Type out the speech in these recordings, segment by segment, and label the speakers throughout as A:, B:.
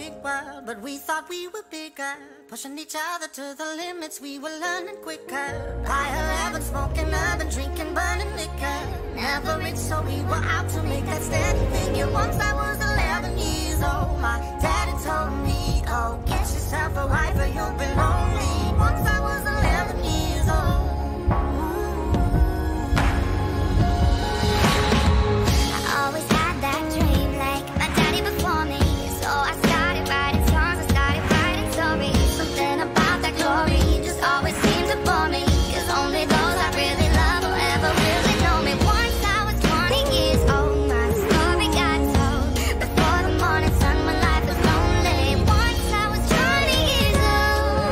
A: big world, but we thought we were bigger. Pushing each other to the limits, we were learning quicker. Higher heaven, smoking urban, drinking, burning liquor. Never rich, so we were out to make that steady figure. Once I was 11 years old, my daddy told me, oh, get yourself a wife or you'll be lonely. Once I was 11 years old. I always had that dream, like my daddy before me. So I started writing songs, I started writing stories. Something about that glory just always seemed to bore me. Cause only those I really love will ever really know me. Once I was 20 years old, my story got told. Before the morning sun when life was lonely. Once I was 20 years old.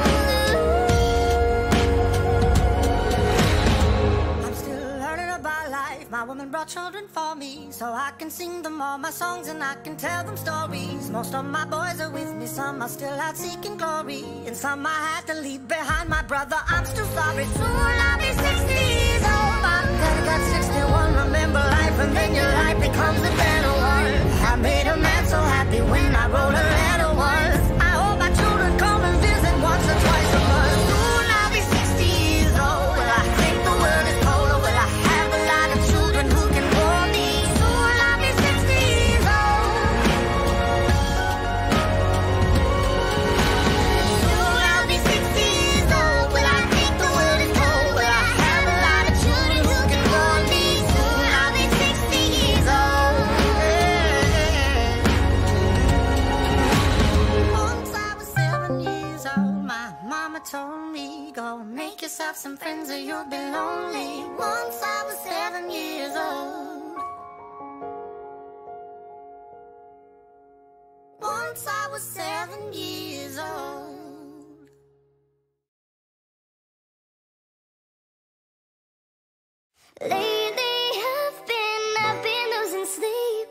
A: I'm still learning about life. My woman brought children for me, so I can sing them all my songs and I can tell them stories. Most of my boys are with me, some are still out seeking glory, and some I had to leave behind. My brother, I'm still sorry. Soon I'll be 60 years old. My daddy got 61. Remember life, and then your life becomes a better one. I made a man so happy when I wrote a letter once. I hope my children come and visit once or twice a month. Soon I'll be 60 years old. Will I think the world is cold, or will I have a lot of children who can bore me? Soon I'll be 60 years old. Soon I'll be 60 years old. Will I think the world is cold? Will I have a lot of children who can bore me? Soon I'll be 60 years old. Once I was 7 years old, my mama told me, go make yourself some friends or you'll be lonely. Once I was 7 years old. Once I was 7 years old. Lately I've been losing sleep,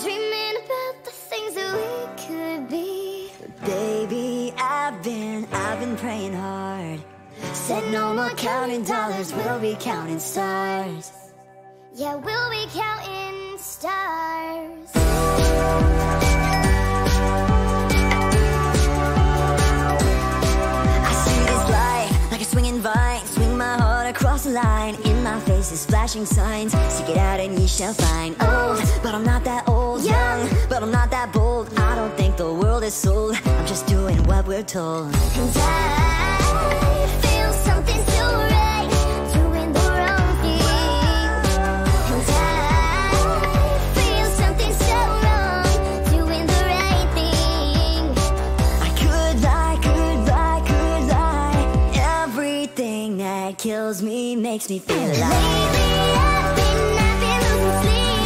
A: dreaming about the things that we could be.
B: Baby, I've been praying hard. Said no more counting dollars, we'll be counting stars.
A: Yeah, we'll be counting stars.
B: I see this life like a swinging vine. Swing my heart across the line. In my face is flashing signs. Seek it out and ye shall find. Old, but I'm not that old. Young, but I'm not that bold. I don't think the world is sold. I'm just doing what we're told.
A: And I feel something so right, doing the wrong thing. And I feel something so wrong, doing the right thing.
B: I could lie, could lie, could lie. Everything that kills me makes me feel alive.
A: Lately I've been losing sleep,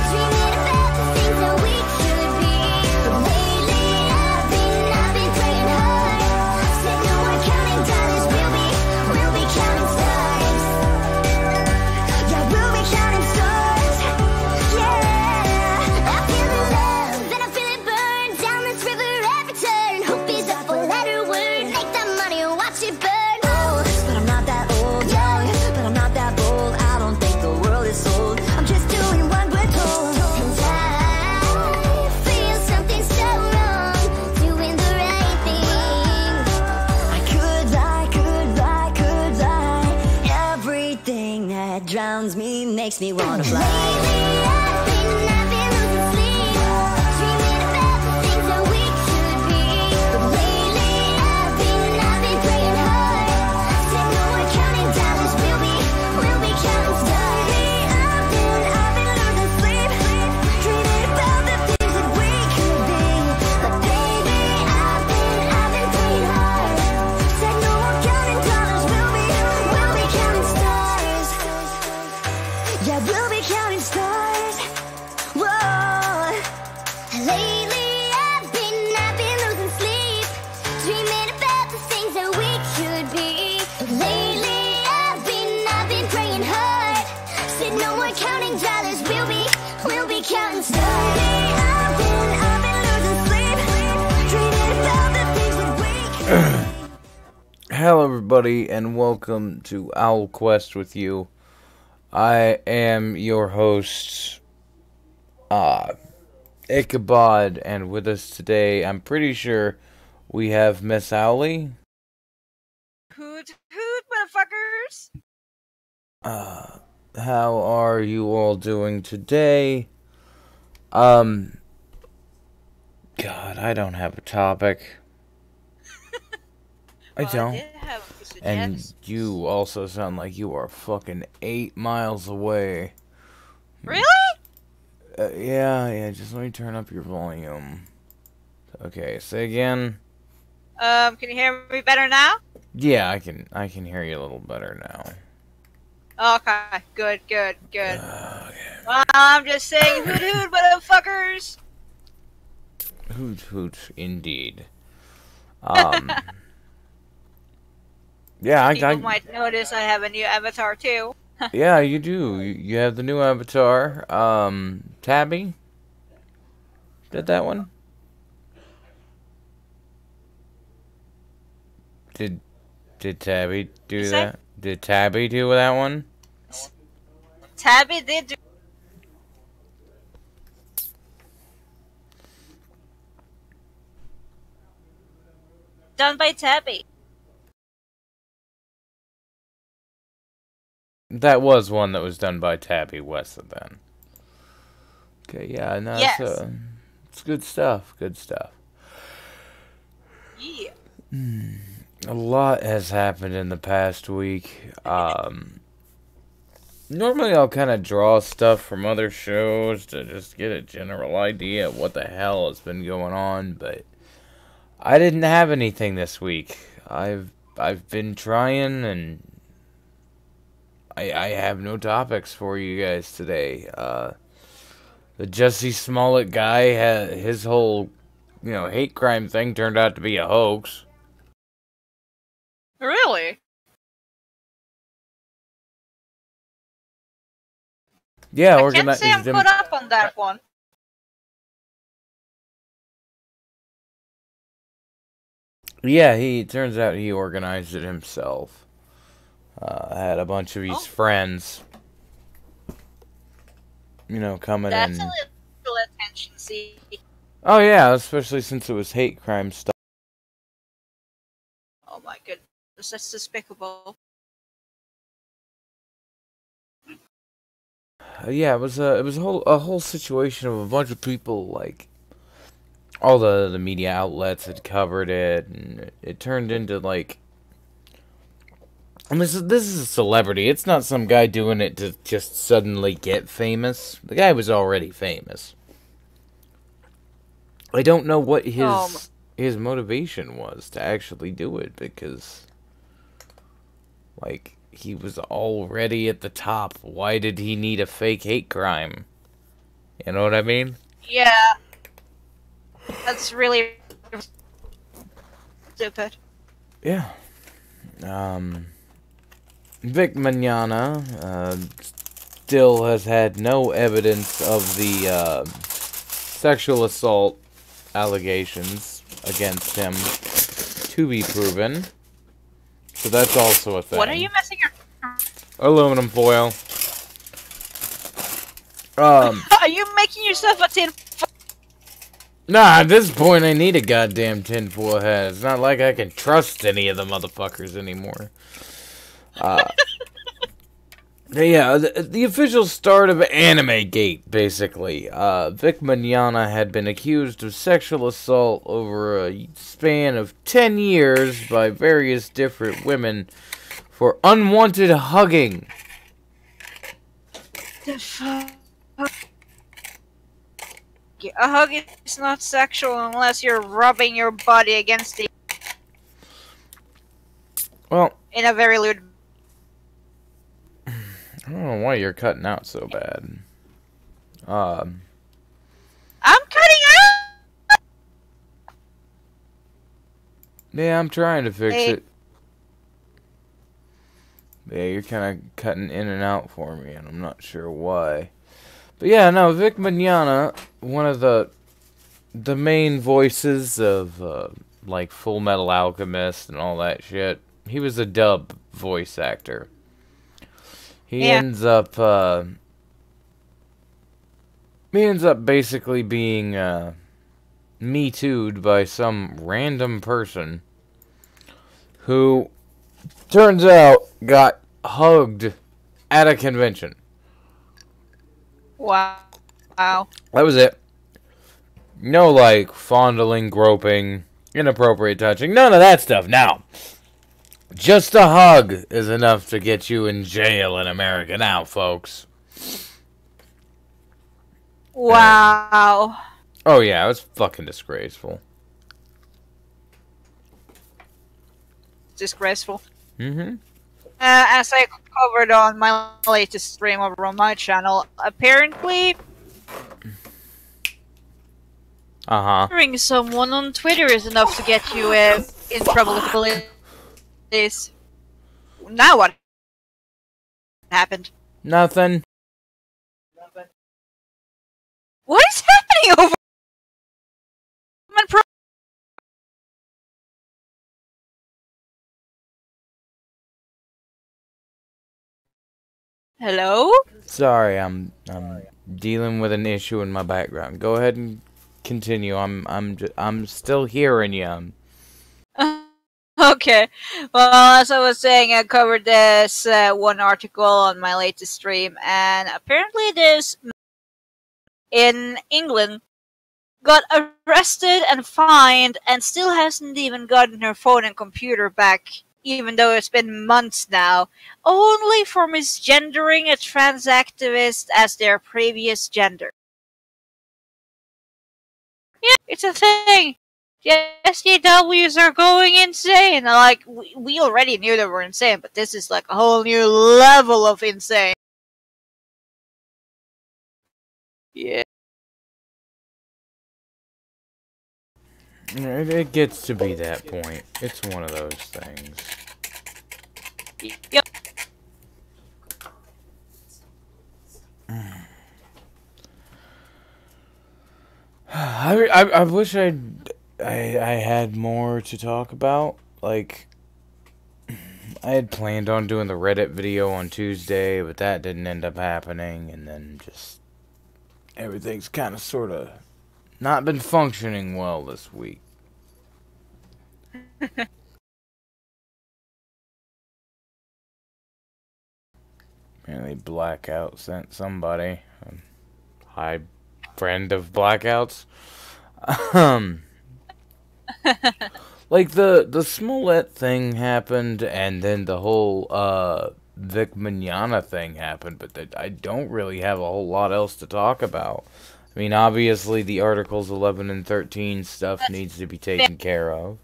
A: dreaming about the things that we could be. But lately I've been praying hard. Said no more counting dollars, we'll be counting stars.
B: Yeah, we'll be counting stars.
A: Yeah, I feel the love and I feel it burn down this river every turn. Hope is a four-letter word. Make that money and watch it burn.
B: Old, but I'm not that old. Young, but I'm not that bold. I don't think the world is sold. I'm just doing what we're told.
A: And I feel something so wrong, doing the right thing.
B: I could lie, could lie, could lie. Everything that drowns me makes me wanna fly.
A: Lately I've been losing sleep, dreaming about the things that we could be. But lately I've been praying hard. Said no more counting dollars, we'll be counting stars.
B: I've been losing sleep, dreaming about the things that we could be.
A: But baby, I've been praying hard.
B: Said no more counting dollars, we'll be counting stars. Yeah, we'll be counting stars. Whoa.
A: Lately I've been losing sleep, dreaming about the things that we could be. But lately I've been praying hard. Said no more counting dollars, we'll be counting stars.
B: I've been losing sleep, dreaming about the things that we could be.
C: Hello everybody and welcome to Owl Quest with you. I am your host, Ichabod, and with us today, I'm pretty sure we have Miss Owley.
D: Hoot hoot, motherfuckers!
C: How are you all doing today? God, I don't have a topic. I don't.
D: I did have a suggestion.
C: And you also sound like you are fucking 8 miles away.
D: Really?
C: Yeah, just let me turn up your volume. Okay, say again.
D: Can you hear me better now?
C: Yeah, I can hear you a little better now.
D: Okay, good.
C: Okay.
D: Well, I'm just saying hoot hoot, motherfuckers!
C: Hoot hoot, indeed. Yeah,
D: People might notice I have a new avatar too.
C: Yeah, you do. You have the new avatar. Tabby? Did that one? Did Tabby do that? Did Tabby do that one?
D: Tabby did do. Done by Tabby.
C: That was one that was done by Tabby Wesson then. Okay, yeah, no,
D: Yes.
C: It's good stuff. Good stuff.
D: Yeah.
C: A lot has happened in the past week. Normally I'll kind of draw stuff from other shows to just get a general idea of what the hell has been going on, but I didn't have anything this week. I've been trying, and I have no topics for you guys today. The Jussie Smollett guy had his whole, hate crime thing turned out to be a hoax.
D: Really?
C: Yeah,
D: I can't say I'm caught up on that one.
C: Yeah, turns out he organized it himself. Had a bunch of his friends, coming
D: That's
C: in.
D: a little attention seeking.
C: Oh yeah, especially since it was hate crime stuff.
D: Oh my goodness, that's despicable.
C: Yeah, it was a whole situation of a bunch of people, like all the media outlets had covered it, and it turned into like. And this is a celebrity. It's not some guy doing it to just suddenly get famous. The guy was already famous. I don't know what his motivation was to actually do it, because, like, he was already at the top. Why did he need a fake hate crime? You know what I mean?
D: Yeah. That's really stupid.
C: Yeah. Vic Mignogna still has had no evidence of the sexual assault allegations against him to be proven. So that's also a thing.
D: What are you messing around?
C: Aluminum foil.
D: Are you making yourself a tin?
C: Nah, at this point I need a goddamn tinfoil hat. It's not like I can trust any of the motherfuckers anymore. Yeah, the official start of Anime Gate, basically. Vic Mignogna had been accused of sexual assault over a span of 10 years by various different women for unwanted hugging.
D: The fuck? A hug is not sexual unless you're rubbing your body against it.
C: Well,
D: in a very lewd.
C: I don't know why you're cutting out so bad.
D: I'm cutting out.
C: Yeah, I'm trying to fix it. Yeah, you're kind of cutting in and out for me, and I'm not sure why. But yeah, no, Vic Mignogna, one of the main voices of like Full Metal Alchemist and all that shit. He was a dub voice actor. He ends up He ends up basically being Me Too'd by some random person who turns out got hugged at a convention.
D: Wow. Wow.
C: That was it. No, like, fondling, groping, inappropriate touching. None of that stuff. Now, just a hug is enough to get you in jail in America now, folks.
D: Wow.
C: Oh, yeah, it was fucking disgraceful.
D: Disgraceful.
C: Mm-hmm.
D: As I covered on my latest stream over on my channel, apparently hearing someone on Twitter is enough to get you in trouble with the police. Now what happened?
C: Nothing.
D: What is happening over? Hello?
C: Sorry, I'm dealing with an issue in my background. Go ahead and continue. I'm still hearing you.
D: Okay. Well, as I was saying, I covered this one article on my latest stream, and apparently this in England got arrested and fined and still hasn't even gotten her phone and computer back, even though it's been months now, only for misgendering a trans activist as their previous gender. Yeah, it's a thing. Yeah, SJWs are going insane. Like, we already knew they were insane, but this is like a whole new level of insane. Yeah.
C: It gets to be that point. It's one of those things.
D: Yep.
C: I wish I had more to talk about. Like, I had planned on doing the Reddit video on Tuesday, but that didn't end up happening, and then just everything's kind of sort of not been functioning well this week. Apparently Blackout sent somebody. Hi, friend of Blackouts. Like the Smollett thing happened, and then the whole Vic Mignogna thing happened, but I don't really have a whole lot else to talk about. I mean, obviously the Articles 11 and 13 stuff needs to be taken care of.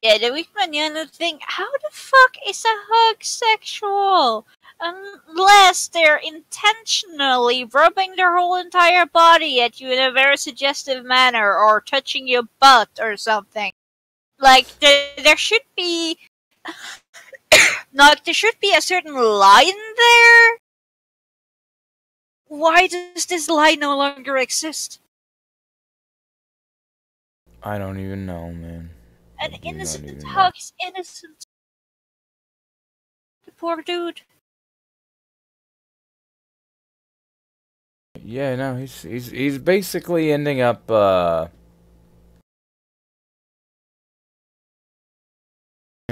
D: Yeah, the Vic Mignogna thing, how the fuck is a hug sexual? Unless they're intentionally rubbing their whole entire body at you in a very suggestive manner, or touching your butt or something. Like, there should be... like, there should be a certain line there? Why does this line no longer exist?
C: I don't even know, man.
D: An innocent hug is innocent. The poor dude.
C: Yeah, no, he's basically ending up yeah,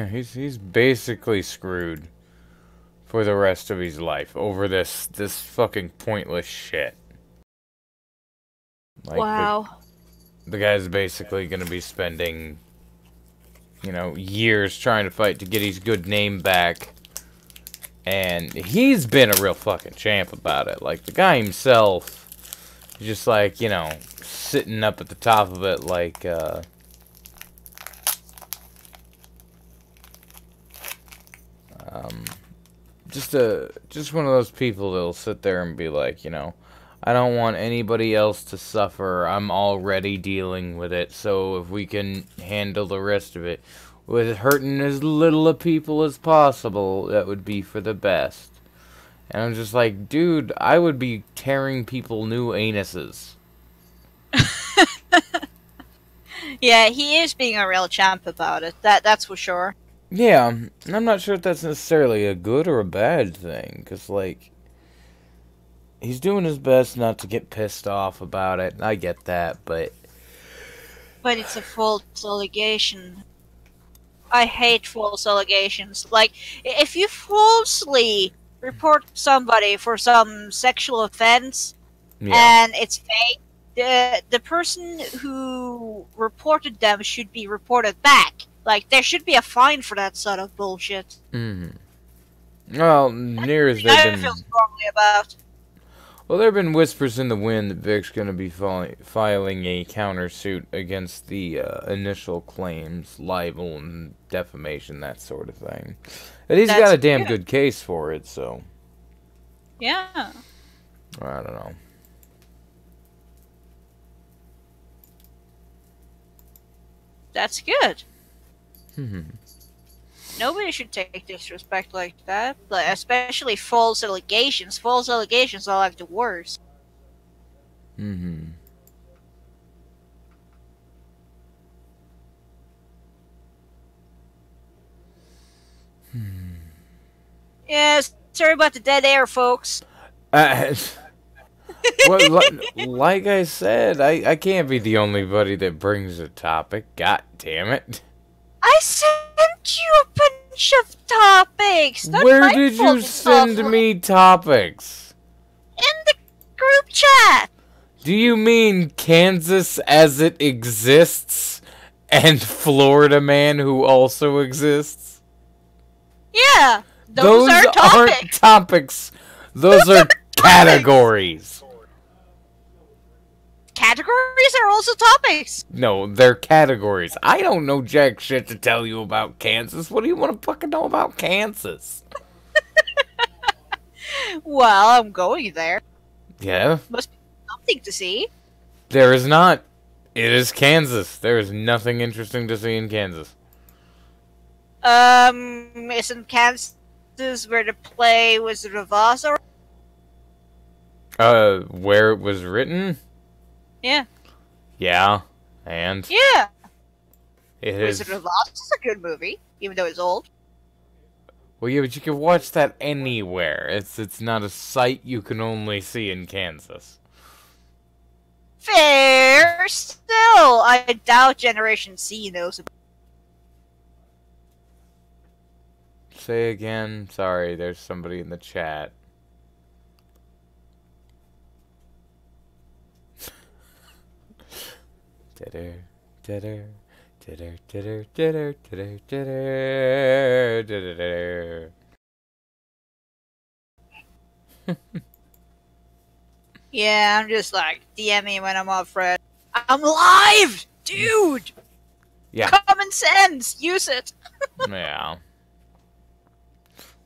C: he's basically screwed for the rest of his life over this fucking pointless shit. Like,
D: wow.
C: The guy's basically gonna be spending, you know, years trying to fight to get his good name back. And he's been a real fucking champ about it. Like, the guy himself is just like, you know, sitting up at the top of it like, just one of those people that'll sit there and be like, you know, I don't want anybody else to suffer. I'm already dealing with it. So if we can handle the rest of it with hurting as little of people as possible, that would be for the best. And I'm just like, dude, I would be tearing people new anuses.
D: Yeah, he is being a real champ about it. That's for sure.
C: Yeah, and I'm not sure if that's necessarily a good or a bad thing, because, like, He's doing his best not to get pissed off about it. I get that, but
D: But it's a false allegation. I hate false allegations. Like, if you falsely report somebody for some sexual offense
C: yeah.
D: and it's fake, the person who reported them should be reported back. Like, there should be a fine for that sort of bullshit.
C: Well, near as they've
D: I
C: been.
D: feel strongly about.
C: Well, there have been whispers in the wind that Vic's going to be filing a countersuit against the initial claims, libel and defamation, that sort of thing. And he's got a damn good case for it, so.
D: Yeah.
C: I don't know.
D: That's good. Nobody should take disrespect like that, like, especially false allegations. False allegations are like the worst. Yeah, sorry about the dead air, folks.
C: Well, like I said, I can't be the only buddy that brings a topic. God damn it.
D: I sent you a bunch of topics. Not
C: Where
D: my
C: did
D: fault
C: you
D: it's
C: send
D: awful.
C: me topics?
D: In the group chat.
C: Do you mean Kansas as it exists and Florida Man who also exists?
D: Yeah, those are topics.
C: aren't topics. Those are categories.
D: Categories are also topics.
C: No, they're categories. I don't know jack shit to tell you about Kansas. What do you want to fucking know about Kansas?
D: Well, I'm going there.
C: Yeah?
D: Must be something to see.
C: There is not. It is Kansas. There is nothing interesting to see in Kansas.
D: Isn't Kansas where the play was reversed?
C: Where it was written?
D: Yeah.
C: Yeah. And?
D: Yeah.
C: It is.
D: Wizard of Oz is a good movie, even though it's old.
C: Well, yeah, but you can watch that anywhere. It's not a sight you can only see in Kansas.
D: Fair. Still, I doubt Generation C knows about.
C: Say again. Sorry, there's somebody in the chat. Titter, titter, titter, titter, titter, titter, titter, titter.
D: Yeah, I'm just like, DM me when I'm off red. I'm live! Dude!
C: Yeah.
D: Common sense! Use it!
C: Yeah.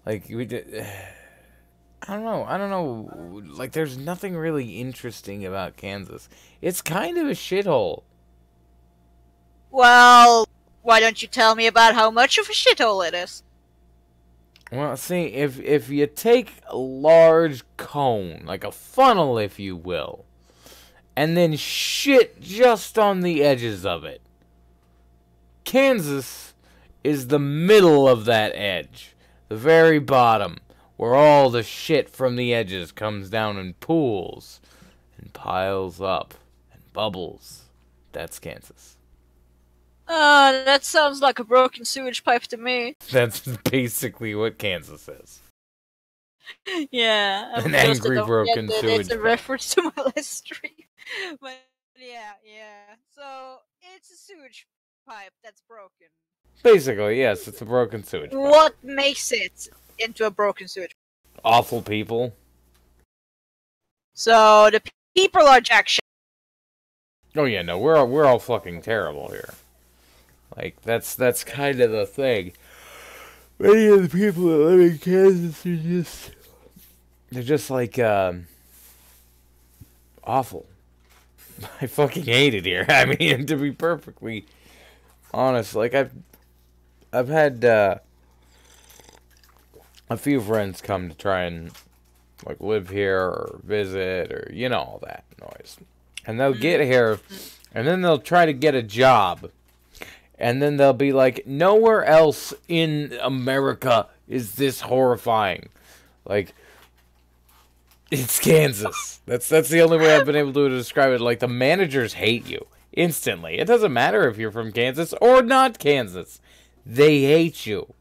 C: Like, we did. I don't know. Like, there's nothing really interesting about Kansas. It's kind of a shithole.
D: Well, why don't you tell me about how much of a shithole it is?
C: Well, see, if you take a large cone, like a funnel, if you will, and then shit just on the edges of it, Kansas is the middle of that edge, the very bottom, where all the shit from the edges comes down in pools and piles up and bubbles. That's Kansas.
D: That sounds like a broken sewage pipe to me.
C: That's basically what Kansas is.
D: Yeah.
C: An angry broken sewage
D: It's a
C: pipe.
D: reference to my last stream. But yeah. So, it's a sewage pipe that's broken.
C: Basically, yes, it's a broken sewage pipe.
D: What makes it into a broken sewage pipe?
C: Awful people.
D: So, the people are jack shit.
C: Oh yeah, no, we're all fucking terrible here. Like, that's kind of the thing. Many of the people that live in Kansas are they're just like, awful. I fucking hate it here. I mean, to be perfectly honest, like, I've had, a few friends come to try and, like, live here or visit or, you know, all that noise. And they'll get here, and then they'll try to get a job. And then they'll be like, nowhere else in America is this horrifying. Like, It's Kansas. That's the only way I've been able to describe it. Like, the managers hate you instantly. It doesn't matter if you're from Kansas or not Kansas. They hate you.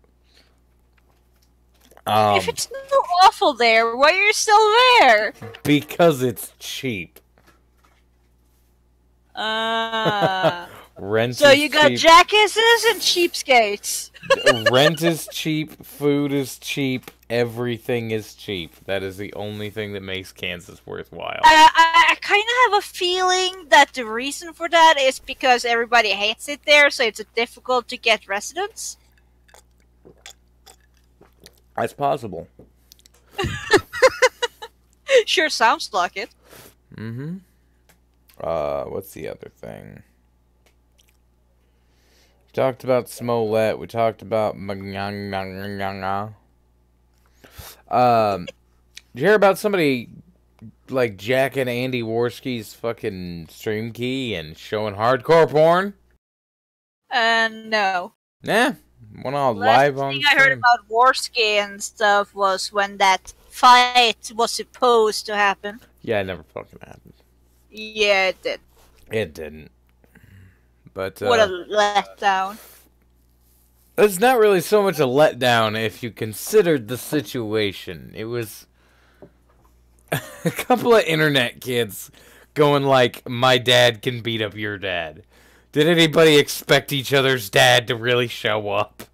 D: If it's so awful there, why are you still there?
C: Because it's cheap. Rent
D: So
C: is
D: you got
C: cheap.
D: jackasses and cheapskates.
C: Rent is cheap. Food is cheap. Everything is cheap. That is the only thing that makes Kansas worthwhile.
D: I kind of have a feeling that the reason for that is because everybody hates it there, so it's difficult to get residents.
C: That's possible.
D: Sure sounds like it.
C: Mm-hmm. What's the other thing? We talked about Smollett. We talked about did you hear about somebody like jacking Andy Worski's fucking stream key and showing hardcore porn?
D: No.
C: Nah, went all
D: Last
C: live on
D: thing I heard
C: stream.
D: about Warski and stuff was when that fight was supposed to happen.
C: Yeah, it never fucking happened.
D: Yeah, it did.
C: It didn't. But
D: What a letdown.
C: it's not really so much a letdown if you considered the situation. It was a couple of internet kids going like, my dad can beat up your dad. Did anybody expect each other's dad to really show up?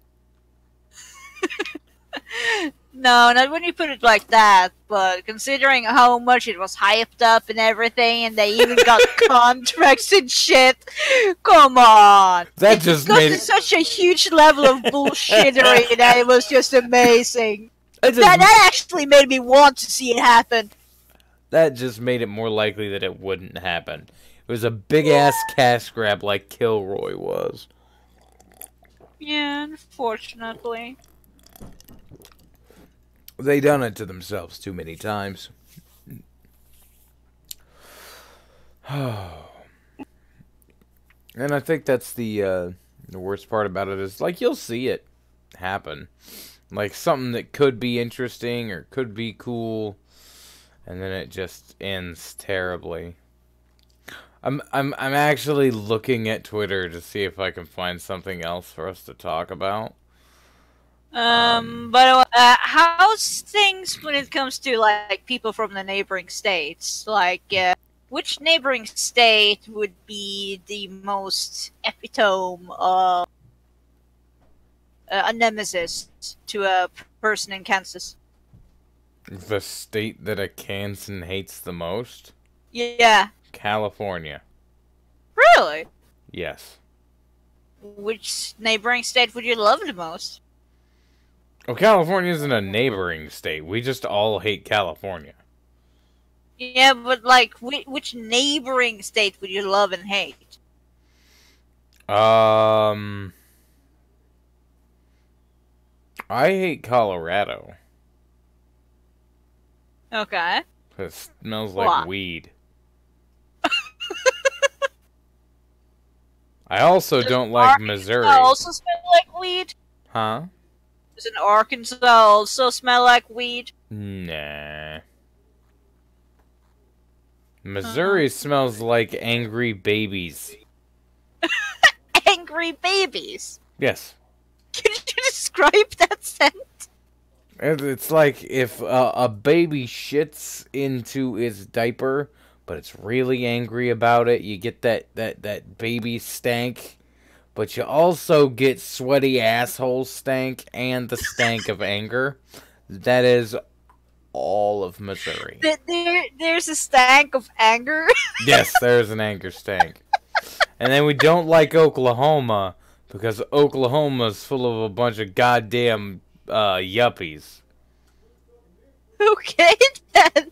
D: No, not when you put it like that, but considering how much it was hyped up and everything, and they even got contracts and shit, come on!
C: That just
D: got
C: made
D: to
C: it...
D: such a huge level of bullshittery that it was just amazing. That actually made me want to see it happen.
C: That just made it more likely that it wouldn't happen. It was a big-ass cash grab like Kilroy was.
D: Yeah, unfortunately.
C: They done it to themselves too many times. And I think that's the worst part about it is, like, you'll see it happen. Like, something that could be interesting or could be cool, and then it just ends terribly. I'm actually looking at Twitter to see if I can find something else for us to talk about.
D: But how's things when it comes to like people from the neighboring states? Like, which neighboring state would be the most epitome of a nemesis to a person in Kansas?
C: The state that a Kansan hates the most?
D: Yeah.
C: California.
D: Really?
C: Yes.
D: Which neighboring state would you love the most?
C: Well, California isn't a neighboring state. We just all hate California.
D: Yeah, but like, which neighboring state would you love and hate?
C: I hate Colorado.
D: Okay.
C: It smells like
D: Why?
C: weed. I also don't like Missouri.
D: Does also smell like weed?
C: Huh?
D: Does an Arkansas also smell like weed?
C: Nah. Missouri smells like angry babies.
D: Angry babies?
C: Yes.
D: Can you describe that scent?
C: It's like if a baby shits into its diaper, but it's really angry about it. You get that baby stank, but you also get sweaty asshole stank and the stank of anger. That is all of Missouri.
D: There's a stank of anger.
C: Yes, there's an anger stank. And then we don't like Oklahoma because Oklahoma's full of a bunch of goddamn yuppies.
D: Okay, then.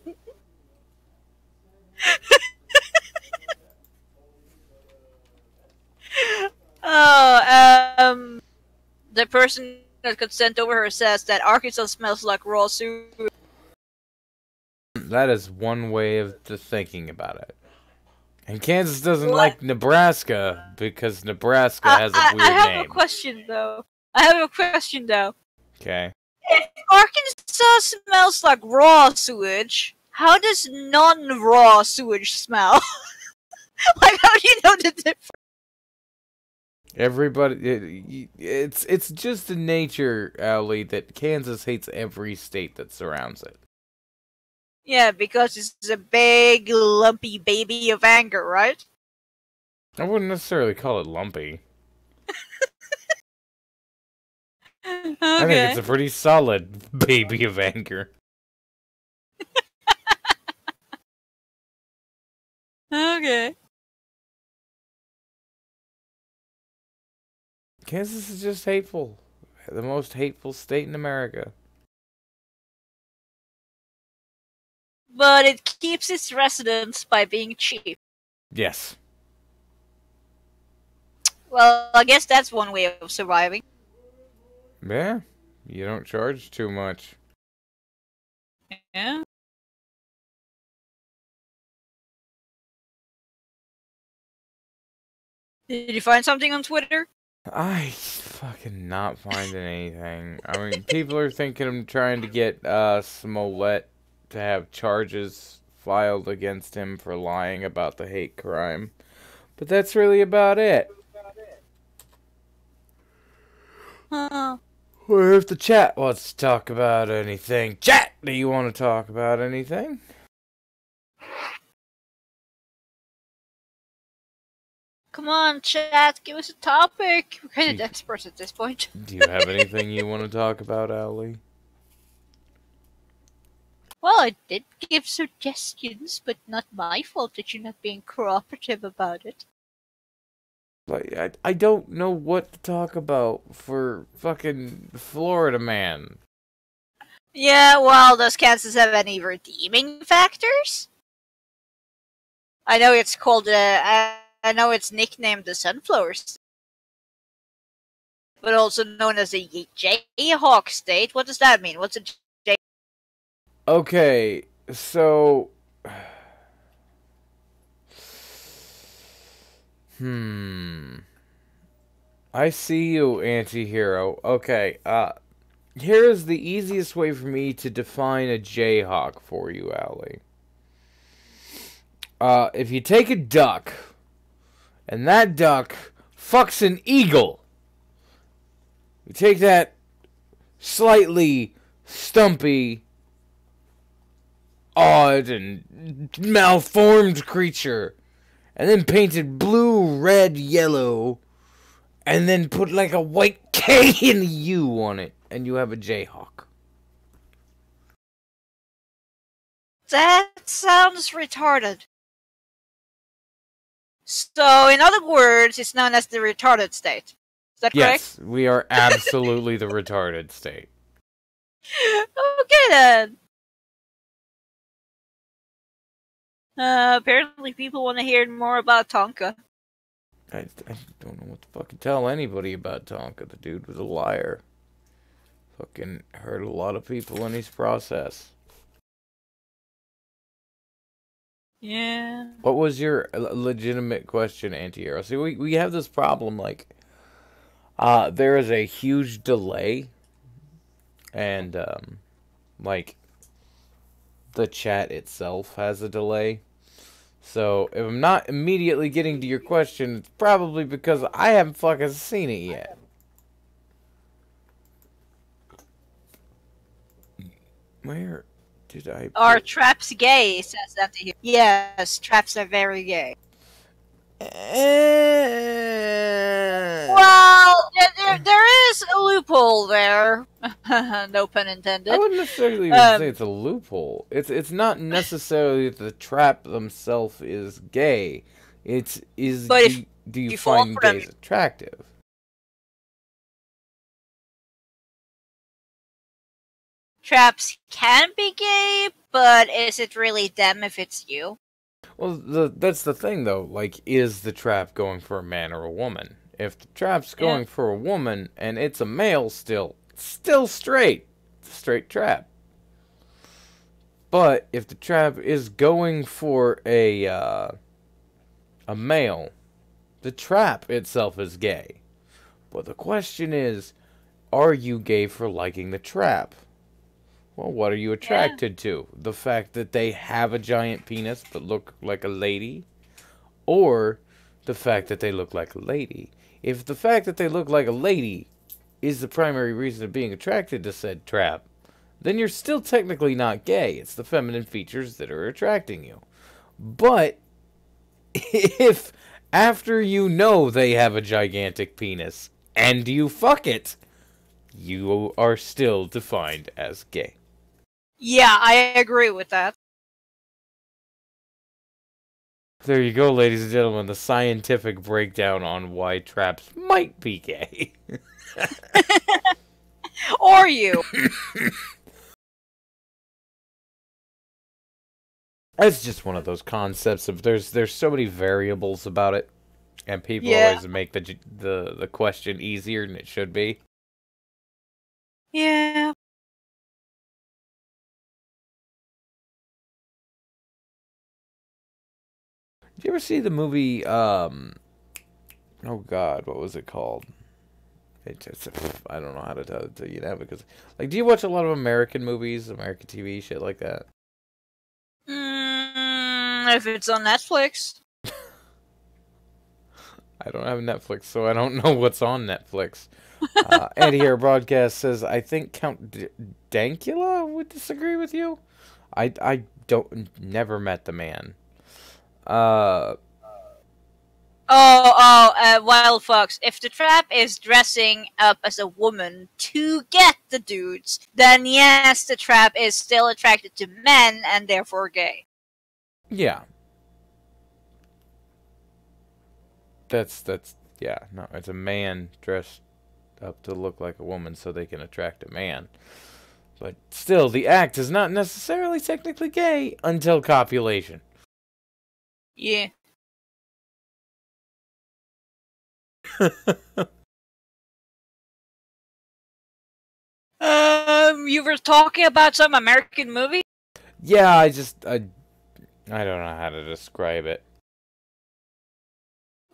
D: Oh, the person that got sent over here says that Arkansas smells like raw sewage.
C: That is one way of thinking about it. And Kansas doesn't like Nebraska because Nebraska has a weird
D: I have
C: name.
D: a question, though. Okay.
C: Okay.
D: If Arkansas smells like raw sewage, How does non-raw sewage smell? Like, how do you know the difference?
C: Everybody, it's just the nature, Owley, that Kansas hates every state that surrounds it.
D: Yeah, because it's a big, lumpy baby of anger, right?
C: I wouldn't necessarily call it lumpy.
D: Okay.
C: I think it's a pretty solid baby of anger.
D: Okay.
C: Kansas is just hateful. The most hateful state in America.
D: But it keeps its residents by being cheap.
C: Yes.
D: Well, I guess that's one way of surviving.
C: Yeah. You don't charge too much.
D: Yeah. Did you find something on Twitter?
C: I fucking not finding anything. I mean, people are thinking I'm trying to get Smollett to have charges filed against him for lying about the hate crime. But that's really about it. Or if the chat wants to talk about anything. Chat, do you want to talk about anything?
D: Come on, chat, give us a topic. We're kind of desperate at this point.
C: Do you have anything you want to talk about, Owley?
D: Well, I did give suggestions, but not my fault that you're not being cooperative about it.
C: Like, I don't know what to talk about for fucking Florida man.
D: Yeah, well, does Kansas have any redeeming factors? I know it's called, I know it's nicknamed the Sunflower State, but also known as the Jayhawk State. What does that mean? What's a Jay?
C: Okay, so... I see you, anti-hero. Okay, here's the easiest way for me to define a Jayhawk for you, Owley. If you take a duck, and that duck fucks an eagle, you take that slightly stumpy, odd, and malformed creature, and then painted blue, red, yellow, and then put like a white K and a U on it, and you have a Jayhawk.
D: That sounds retarded. So, in other words, it's known as the retarded state. Is that correct?
C: Yes, we are absolutely the retarded state.
D: Okay then. Apparently people want to hear more about Tonka.
C: I don't know what to fucking tell anybody about Tonka. The dude was a liar. Fucking hurt a lot of people in his process.
D: Yeah.
C: What was your legitimate question, anti-hero? See, we have this problem, like, there is a huge delay, and, like, the chat itself has a delay. So, if I'm not immediately getting to your question, it's probably because I haven't fucking seen it yet. Where did I...
D: Are traps gay, says Anti. Yes, traps are very gay. Well, there is a loophole there. No pun intended.
C: I wouldn't necessarily even say it's a loophole. It's not necessarily that the trap themselves is gay. It's do you find gays attractive?
D: Traps can be gay, but is it really them if it's you?
C: Well, that's the thing though. Like, is the trap going for a man or a woman? If the trap's going for a woman and it's a male, still straight. It's a straight trap. But if the trap is going for a male, the trap itself is gay. But the question is, are you gay for liking the trap? Well, what are you attracted to? The fact that they have a giant penis but look like a lady? Or the fact that they look like a lady? If the fact that they look like a lady is the primary reason of being attracted to said trap, then you're still technically not gay. It's the feminine features that are attracting you. But if after you know they have a gigantic penis and you fuck it, you are still defined as gay.
D: Yeah, I agree with that.
C: There you go, ladies and gentlemen, the scientific breakdown on why traps might be gay.
D: Or you.
C: It's just one of those concepts of there's so many variables about it, and people always make the question easier than it should be.
D: Yeah.
C: Did you ever see the movie, oh god, what was it called? I don't know how to tell it to you now, because, like, do you watch a lot of American movies, American TV, shit like that?
D: If it's on Netflix.
C: I don't have Netflix, so I don't know what's on Netflix. Andy here broadcast says, I think Count Dankula would disagree with you. I never met the man.
D: Wild Fox. If the trap is dressing up as a woman to get the dudes, then yes, the trap is still attracted to men and therefore gay.
C: Yeah. That's yeah, no, it's a man dressed up to look like a woman so they can attract a man. But still, the act is not necessarily technically gay until copulation.
D: Yeah. You were talking about some American movie?
C: Yeah, I don't know how to describe it.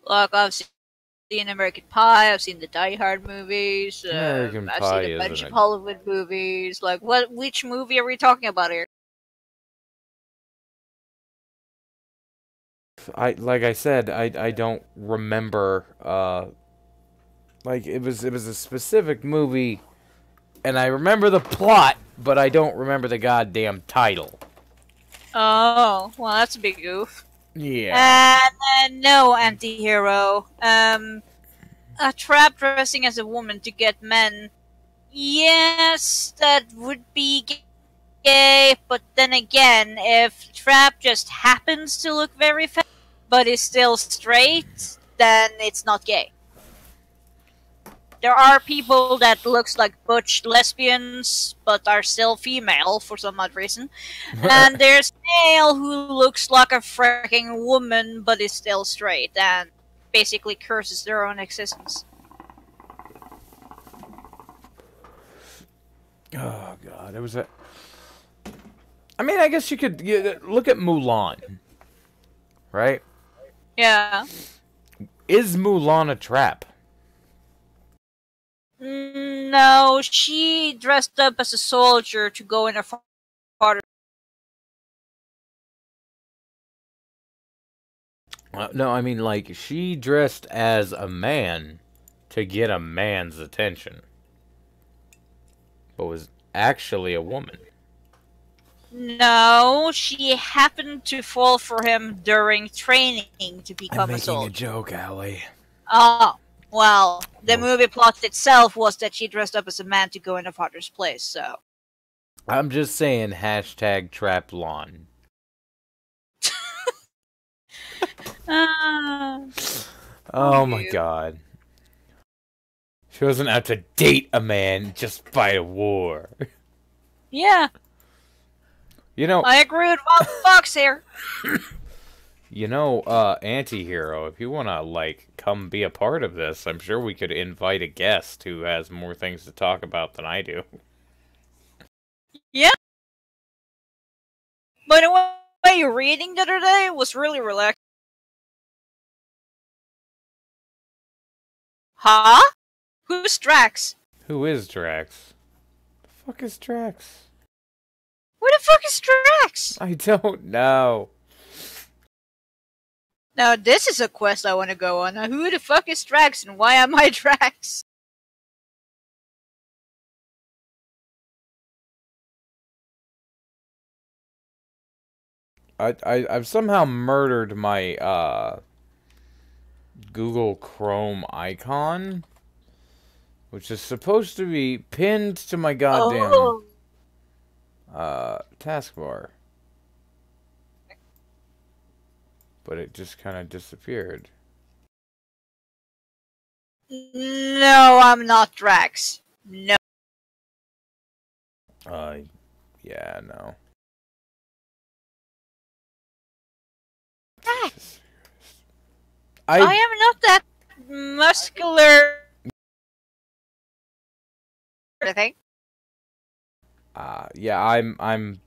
D: Look, I've seen American Pie, I've seen the Die Hard movies,
C: American
D: I've
C: Pie
D: seen a bunch
C: isn't
D: of
C: a-
D: Hollywood movies. Like, which movie are we talking about here?
C: Like I said, I don't remember. Like it was a specific movie, and I remember the plot, but I don't remember the goddamn title.
D: Oh, well, that's a big goof.
C: Yeah.
D: And no, anti-hero. A trap dressing as a woman to get men. Yes, that would be gay, but then again, if trap just happens to look very fat, but is still straight, then it's not gay. There are people that looks like butch lesbians, but are still female for some odd reason. And there's male who looks like a freaking woman, but is still straight, and basically curses their own existence.
C: Oh god, it was a. I mean, I guess you could look at Mulan, right?
D: Yeah.
C: Is Mulan a trap?
D: No, she dressed up as a soldier to go in her father.
C: No, I mean, like, she dressed as a man to get a man's attention, but was actually a woman.
D: No, she happened to fall for him during training to become a soldier.
C: I'm making a joke, Owley.
D: Oh, well, the movie plot itself was that she dressed up as a man to go in her father's place, so.
C: I'm just saying, hashtag trap lawn. Oh my god. She wasn't out to date a man, just fight a war.
D: Yeah.
C: You know,
D: I agree with Wild Fox here.
C: you know, anti-hero, if you want to, like, come be a part of this, I'm sure we could invite a guest who has more things to talk about than I do.
D: Yeah. By the way, your reading the other day was really relaxing. Huh? Who's Drax?
C: Who is Drax? The fuck is Drax?
D: Where the fuck is Drax?
C: I don't know.
D: Now this is a quest I want to go on. Now, who the fuck is Drax and why am I Drax?
C: I've somehow murdered my Google Chrome icon, which is supposed to be pinned to my goddamn taskbar. But it just kind of disappeared.
D: No, I'm not Drax. No.
C: Yeah, no.
D: Drax. I am not that muscular. I think.
C: Yeah, I'm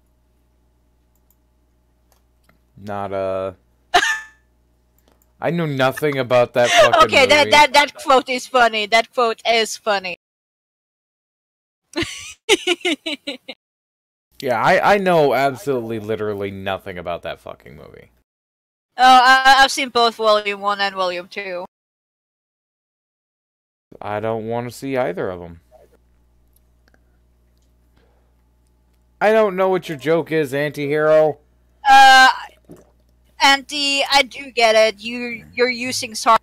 C: not I know nothing about that fucking
D: Okay,
C: movie.
D: that quote is funny. That quote is funny.
C: Yeah, I know absolutely literally nothing about that fucking movie.
D: Oh, I've seen both Volume 1 and Volume 2.
C: I don't want to see either of them. I don't know what your joke is, anti-hero.
D: Auntie, I do get it. You're using sarcasm.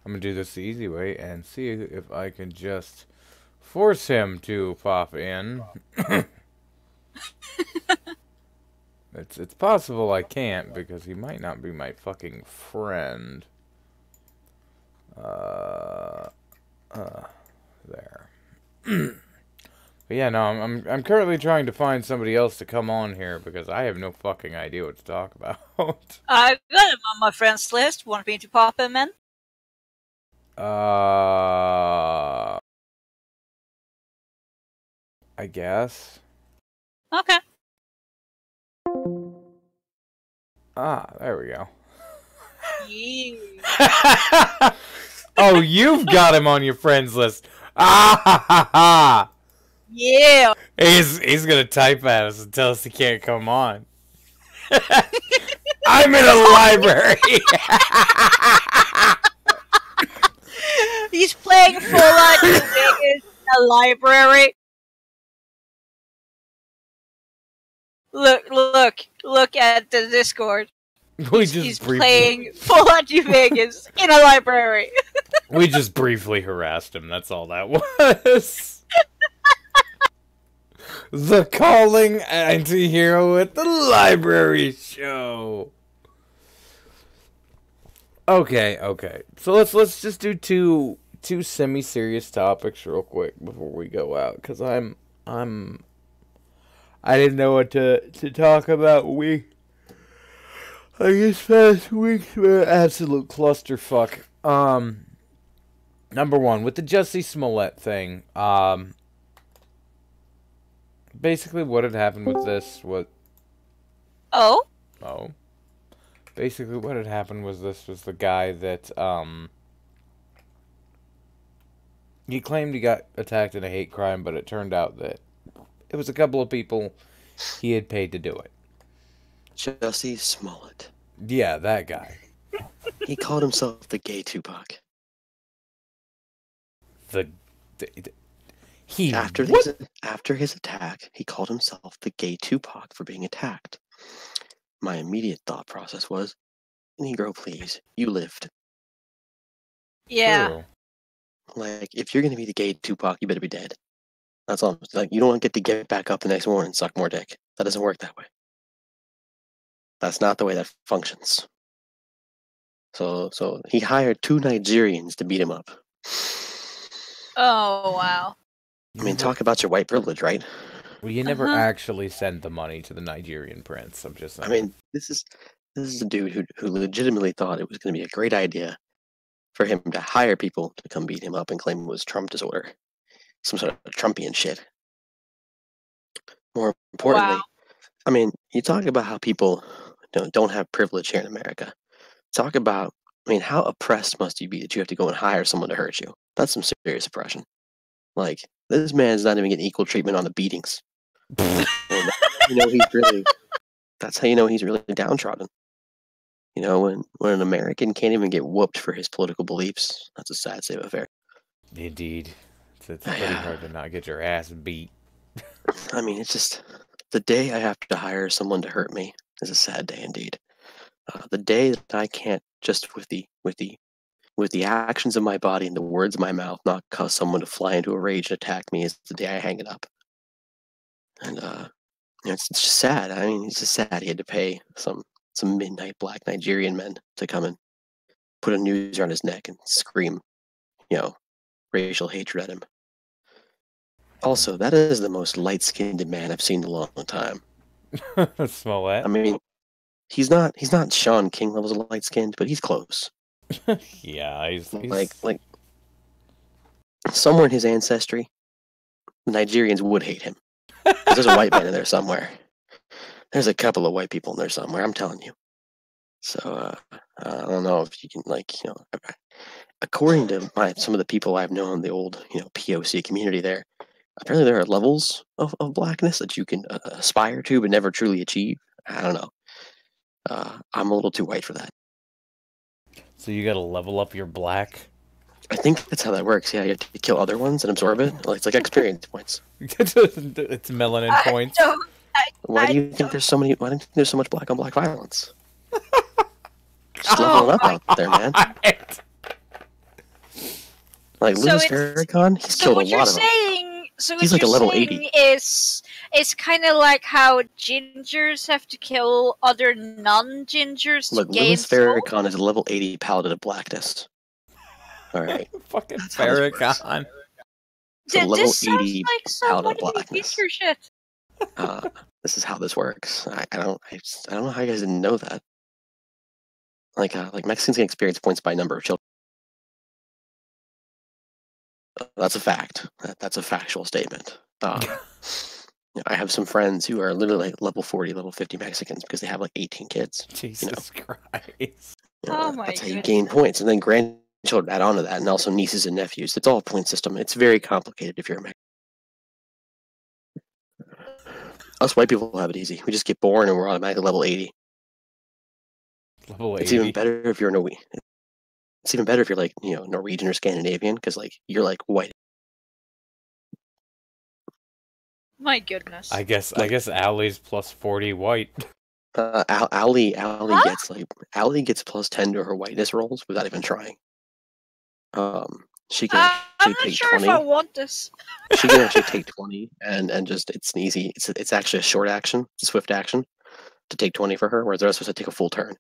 C: I'm gonna do this the easy way and see if I can just force him to pop in. It's possible I can't because he might not be my fucking friend. There. But yeah, no, I'm currently trying to find somebody else to come on here because I have no fucking idea what to talk about.
D: I got him on my friends list. Want me to pop him in?
C: I guess.
D: Okay.
C: There we go.
D: Yeah.
C: Oh, you've got him on your friends list. Ah ha ha ha!
D: Yeah.
C: He's gonna type at us and tell us he can't come on. I'm in a library.
D: He's playing Fallout New Vegas in a library. Look at the Discord. He's playing Fallout New Vegas in a library.
C: We just briefly harassed him. That's all that was. The calling anti-hero at the library show. Okay. So let's just do two semi-serious topics real quick before we go out, because I didn't know what to talk about. These past weeks were an absolute clusterfuck. Number one, with the Jussie Smollett thing, basically what had happened with this was...
D: Oh?
C: Basically what had happened was this was the guy that, he claimed he got attacked in a hate crime, but it turned out that it was a couple of people he had paid to do it.
E: Jussie Smollett.
C: Yeah, that guy.
E: He called himself the gay Tupac. After his attack, he called himself the gay Tupac for being attacked. My immediate thought process was, Negro, please, you lived.
D: Yeah.
C: True.
E: Like, if you're gonna be the gay Tupac, you better be dead. That's all. Like, you don't get to get back up the next morning and suck more dick. That doesn't work that way. That's not the way that functions. So he hired 2 Nigerians to beat him up.
D: Oh, wow.
E: I mean, talk about your white privilege, right?
C: Well, you never actually sent the money to the Nigerian prince. I'm just saying.
E: I mean, this is a dude who legitimately thought it was going to be a great idea for him to hire people to come beat him up and claim it was Trump disorder. Some sort of Trumpian shit. More importantly,
D: Wow.
E: I mean, you talk about how people don't have privilege here in America. Talk about I mean, how oppressed must you be that you have to go and hire someone to hurt you? That's some serious oppression. Like, this man's not even getting equal treatment on the beatings. And that's how you know he's really downtrodden. You know, when an American can't even get whooped for his political beliefs, that's a sad state of affairs.
C: Indeed. It's pretty hard to not get your ass beat.
E: I mean, it's just the day I have to hire someone to hurt me is a sad day indeed. The day that I can't just with the actions of my body and the words of my mouth not cause someone to fly into a rage and attack me is the day I hang it up. And it's just sad. I mean, it's just sad he had to pay some midnight black Nigerian men to come and put a noose around his neck and scream, racial hatred at him. Also, that is the most light-skinned man I've seen in a long time.
C: Smollett.
E: I mean, he's not Sean King levels of light-skinned, but he's close.
C: Yeah, he's
E: like somewhere in his ancestry, the Nigerians would hate him. There's a white man in there somewhere. There's a couple of white people in there somewhere. I'm telling you. So I don't know if you can according to some of the people I've known in the old POC community there. Apparently, there are levels of blackness that you can aspire to, but never truly achieve. I don't know. I'm a little too white for that.
C: So you gotta level up your black?
E: I think that's how that works. Yeah, you have to kill other ones and absorb it. It's like experience points.
C: It's melanin points.
E: Why do you think there's so much black on black violence? Just leveling up out there, man. Like Louis Farrakhan, he's killed a lot of them.
D: So
E: he's like a level 80.
D: It's kind of like how gingers have to kill other non-gingers to gain
E: Louis Farrakhan is a level 80 paladin of blackness. All right.
C: Fucking Farrakhan.
E: So level
D: this
E: 80
D: like
E: paladin of blackness.
D: Shit.
E: This is how this works. I don't know how you guys didn't know that. Like Mexicans can experience points by number of children. That's a fact. That's a factual statement. I have some friends who are literally like level 40, level 50 Mexicans because they have like 18 kids.
C: Jesus Christ.
D: Oh my
E: That's how you gain points. And then grandchildren add on to that, and also nieces and nephews. It's all a point system. It's very complicated if you're a Mexican. Us white people have it easy. We just get born and we're automatically level 80.
C: Level 80?
E: It's even better if you're Norwegian. It's even better if you're like, Norwegian or Scandinavian, because like you're like white.
D: My goodness.
C: I guess Owley's plus 40 white.
E: Owley gets plus 10 to her whiteness rolls without even trying. She can
D: I'm
E: actually
D: not
E: take
D: sure
E: 20.
D: if I want this.
E: She can actually take 20 and just it's an easy. It's actually a short action, it's a swift action to take 20 for her, whereas the rest of us have to take a full turn.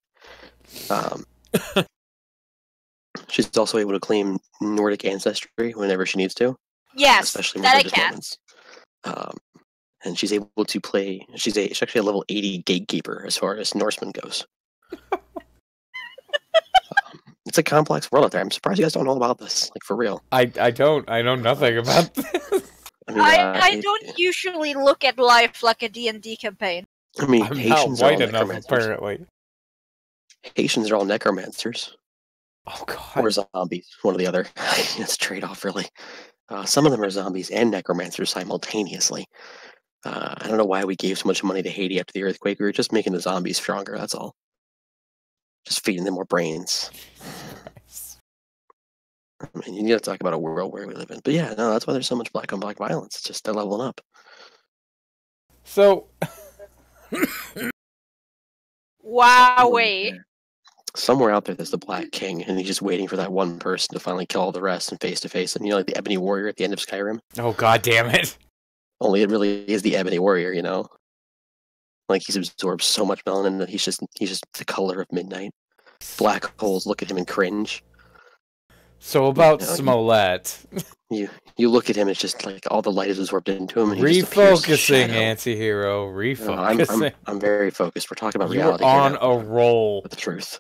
E: She's also able to claim Nordic ancestry whenever she needs to.
D: Yes,
E: especially
D: that I
E: religious
D: can.
E: moments. And she's able to play. She's actually a level 80 gatekeeper as far as Norseman goes. It's a complex world out there. I'm surprised you guys don't know about this. Like for real.
C: I don't. I know nothing about this.
D: I don't usually look at life like a D&D campaign.
E: I mean,
C: I'm
E: Haitians
C: not
E: are
C: white
E: all
C: enough,
E: necromancers.
C: apparently.
E: Haitians are all necromancers.
C: Oh god.
E: Or zombies. One or the other. It's a trade-off, really. Some of them are zombies and necromancers simultaneously. I don't know why we gave so much money to Haiti after the earthquake. We were just making the zombies stronger, that's all. Just feeding them more brains. I mean, you need to talk about a world where we live in. But yeah, no, that's why there's so much black on black violence. It's just they're leveling up.
C: So...
D: Wowee.
E: Somewhere out there's the Black King, and he's just waiting for that one person to finally kill all the rest and face to face. And like the Ebony Warrior at the end of Skyrim.
C: Oh god damn it.
E: Only it really is the Ebony Warrior, Like he's absorbed so much melanin that he's just the color of midnight. Black holes look at him and cringe.
C: So about Smollett.
E: You look at him, it's just like all the light is absorbed into him. And
C: Refocusing, anti-hero. Refocusing.
E: I'm very focused. We're talking about
C: You're
E: reality.
C: on a roll.
E: With the truth.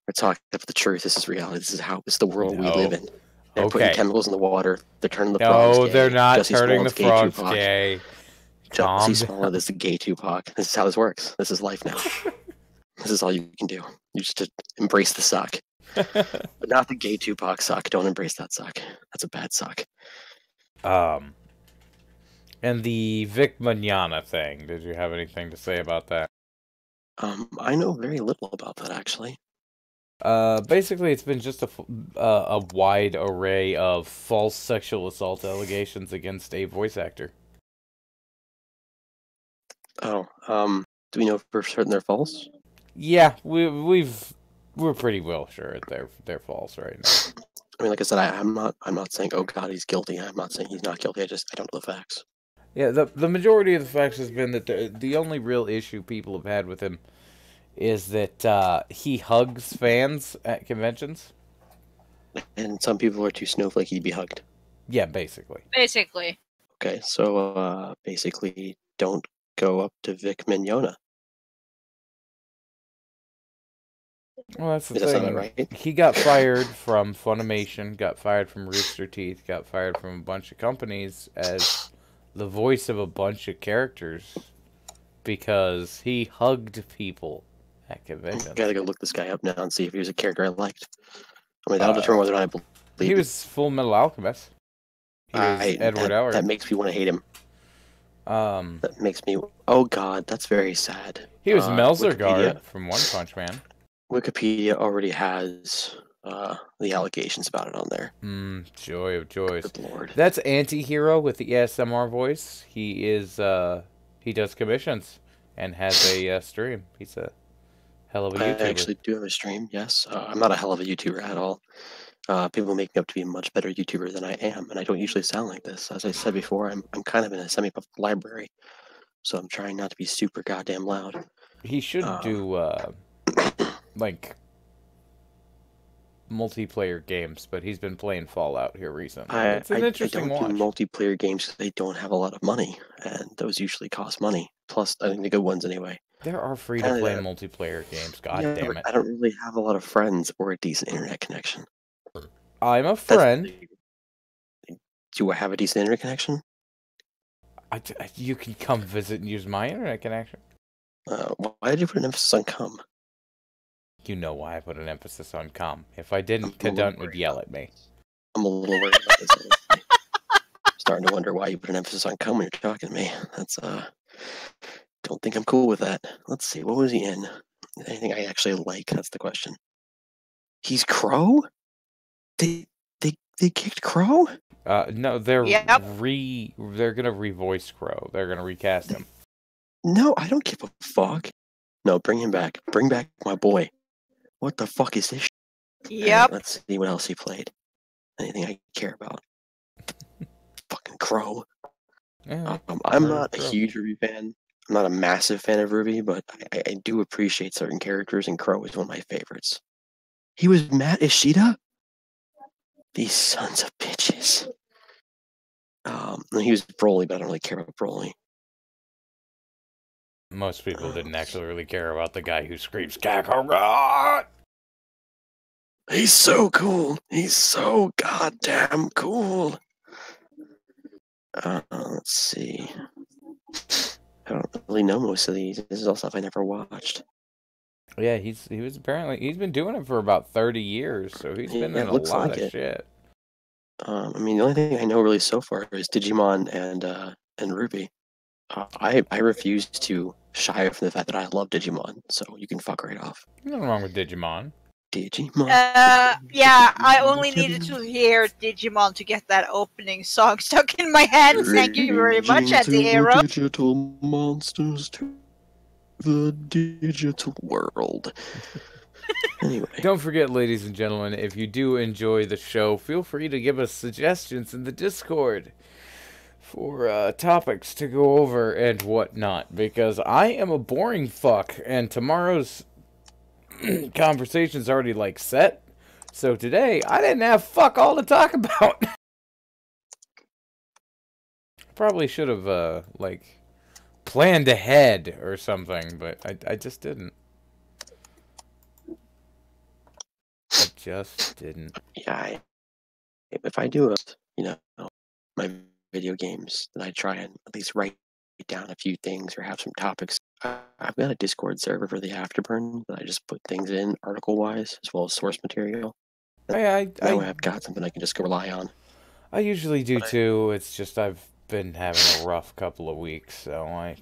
E: We're talking about the truth. This is reality. This is the world we live in. They're
C: Okay.
E: putting chemicals in the water. They're turning the frogs gay.
C: No, they're not
E: Jussie
C: turning the
E: Smollett's
C: frogs gay. Calm
E: Jussie Smollett is the gay Tupac. This is how this works. This is life now. This is all you can do. You just embrace the suck. But not the gay Tupac suck. Don't embrace that suck. That's a bad suck.
C: And the Vic Mignogna thing. Did you have anything to say about that?
E: I know very little about that, actually.
C: Basically, it's been just a wide array of false sexual assault allegations against a voice actor.
E: Oh, do we know for certain they're false?
C: Yeah, we're pretty well sure they're false right now.
E: I mean, like I said, I'm not saying, oh God, he's guilty. I'm not saying he's not guilty. I don't know the facts.
C: Yeah, the majority of the facts has been that the only real issue people have had with him is that he hugs fans at conventions.
E: And some people are too snowflakey to be hugged.
C: Yeah, basically.
D: Basically.
E: Okay, so basically, don't go up to Vic Mignogna.
C: Well, that's the
E: Does that
C: thing.
E: sound right?
C: He got fired from Funimation, got fired from Rooster Teeth, got fired from a bunch of companies as the voice of a bunch of characters because he hugged people at conventions.
E: Gotta go look this guy up now and see if he was a character I liked. I mean, that'll determine whether or not I believe
C: he was Full Metal Alchemist. He was Edward Elric.
E: That makes me want to hate him. That makes me... Oh God, that's very sad.
C: He was Melzergard from One Punch Man.
E: Wikipedia already has the allegations about it on there.
C: Joy of joys.
E: Good Lord.
C: That's Anti-Hero with the ASMR voice. He is, he does commissions and has a stream. He's a hell of a YouTuber.
E: I actually do have a stream, yes. I'm not a hell of a YouTuber at all. People make me up to be a much better YouTuber than I am, and I don't usually sound like this. As I said before, I'm kind of in a semi-public library, so I'm trying not to be super goddamn loud.
C: He should do, like, multiplayer games, but he's been playing Fallout here recently. It's an interesting watch.
E: I don't do multiplayer games because they don't have a lot of money, and those usually cost money. Plus, I think the good ones anyway.
C: There are free-to-play multiplayer games, God damn it.
E: I don't really have a lot of friends or a decent internet connection.
C: I'm a friend.
E: Do I have a decent internet connection?
C: You can come visit and use my internet connection.
E: Why did you put an emphasis on come?
C: You know why I put an emphasis on come. If I didn't, Cadunt would yell at me.
E: I'm a little worried about this. Starting to wonder why you put an emphasis on come when you're talking to me. That's, don't think I'm cool with that. Let's see, what was he in? Anything I actually like? That's the question. He's Crow? They kicked Crow?
C: No, they're
D: Yep.
C: they're gonna revoice Crow. They're gonna recast him.
E: No, I don't give a fuck. No, bring him back. Bring back my boy. What the fuck is this?
D: Yep.
E: Right, let's see what else he played. Anything I care about. Fucking Crow.
C: Yeah,
E: I'm not a huge Ruby fan. I'm not a massive fan of Ruby, but I do appreciate certain characters, and Crow is one of my favorites. He was Matt Ishida? These sons of bitches. He was Broly, but I don't really care about Broly.
C: Most people didn't actually really care about the guy who screams Kakarot!
E: He's so cool. He's so goddamn cool. Let's see. I don't really know most of these. This is all stuff I never watched.
C: Yeah, he's been doing it for about 30 years, so he's been in a lot of shit.
E: I mean, the only thing I know really so far is Digimon and Ruby. I refuse to shy from the fact that I love Digimon, so you can fuck right off.
C: Nothing wrong with Digimon.
E: Digimon.
D: Yeah, I only needed to hear Digimon to get that opening song stuck in my head. Thank you very much, Anti-Hero.
E: Digital monsters to the digital world. Anyway.
C: Don't forget, ladies and gentlemen, if you do enjoy the show, feel free to give us suggestions in the Discord for topics to go over and whatnot, because I am a boring fuck, and tomorrow's conversation's already, like, set, so today I didn't have fuck all to talk about. Probably should have, like, planned ahead or something, but I just didn't. I just didn't.
E: Yeah, if I do my video games, then I try and at least write down a few things or have some topics I've got a Discord server for the Afterburn that I just put things in article-wise as well as source material. That way I've got something I can just rely on.
C: I usually do too. It's just I've been having a rough couple of weeks, so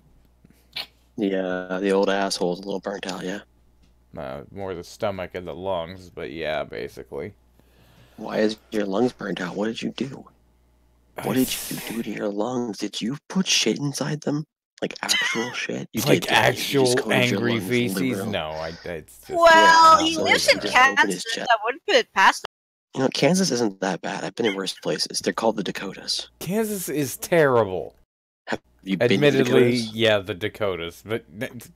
E: the old asshole's a little burnt out, yeah.
C: More the stomach and the lungs, but yeah, basically.
E: Why is your lungs burnt out? What did you do? What did you do to your lungs? Did you put shit inside them? Like actual shit? You
C: like
E: did,
C: actual angry feces? No, it's just...
D: Well,
E: Yeah,
D: he
E: so
D: lives
E: he
D: in
E: just opened his
D: Kansas.
E: chest.
D: I wouldn't put it past him.
E: You know, Kansas isn't that bad. I've been in worse places. They're called the Dakotas.
C: Kansas is terrible.
E: Have you been to the
C: Admittedly,
E: Dakotas?
C: yeah, the Dakotas, but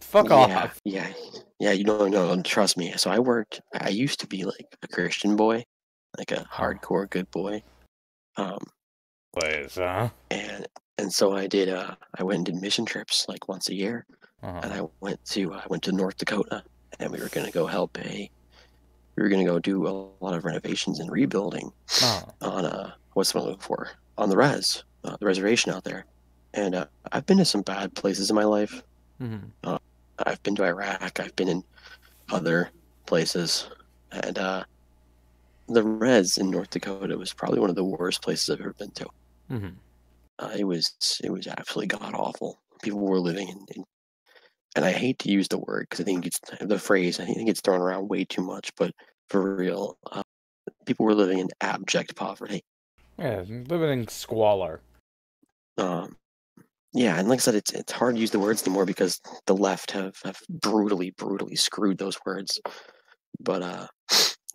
C: fuck off.
E: Yeah, you don't know. Trust me. So I used to be like a Christian boy, like a hardcore good boy.
C: Place, huh?
E: And so I did. I went and did mission trips like once a year, and I went to North Dakota, and we were gonna go we were gonna go do a lot of renovations and rebuilding on what's the one I'm looking for, on the reservation out there. And I've been to some bad places in my life. I've been to Iraq. I've been in other places, and the res in North Dakota was probably one of the worst places I've ever been to. It was absolutely god awful. People were living in, and I hate to use the word because I think it's the phrase. I think it gets thrown around way too much, but for real, people were living in abject poverty.
C: Yeah, living in squalor.
E: Yeah, and like I said, it's hard to use the words anymore because the left have brutally screwed those words. But I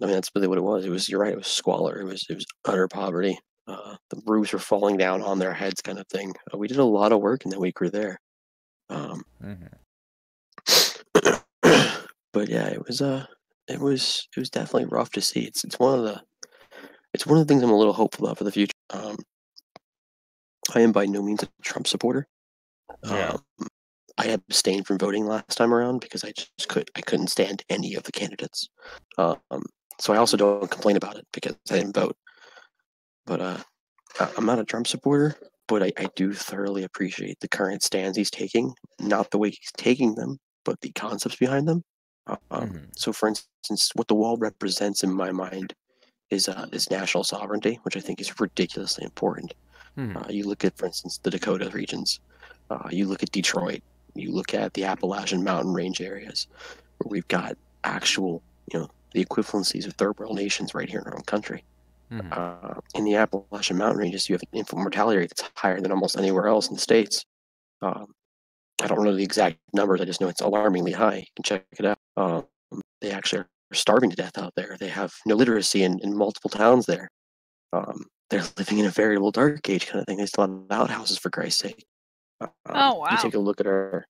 E: mean, that's really what it was. You're right. It was squalor. It was utter poverty. The roofs were falling down on their heads, kind of thing. We did a lot of work in that week we were there. But yeah, it was definitely rough to see. It's one of the things I'm a little hopeful about for the future. I am by no means a Trump supporter. I abstained from voting last time around because I couldn't stand any of the candidates. So I also don't complain about it because I didn't vote. But I'm not a Trump supporter, but I do thoroughly appreciate the current stands he's taking. Not the way he's taking them, but the concepts behind them. So, for instance, what the wall represents in my mind is national sovereignty, which I think is ridiculously important. You look at, for instance, the Dakota regions. You look at Detroit. You look at the Appalachian Mountain Range areas, where we've got actual, the equivalencies of third world nations right here in our own country. In the Appalachian Mountain Ranges, you have an infant mortality rate that's higher than almost anywhere else in the States. I don't know the exact numbers. I just know it's alarmingly high. You can check it out. They actually are starving to death out there. They have no literacy in multiple towns there. They're living in a veritable dark age kind of thing. They still have outhouses, for Christ's sake.
D: Oh wow!
E: You take a look at our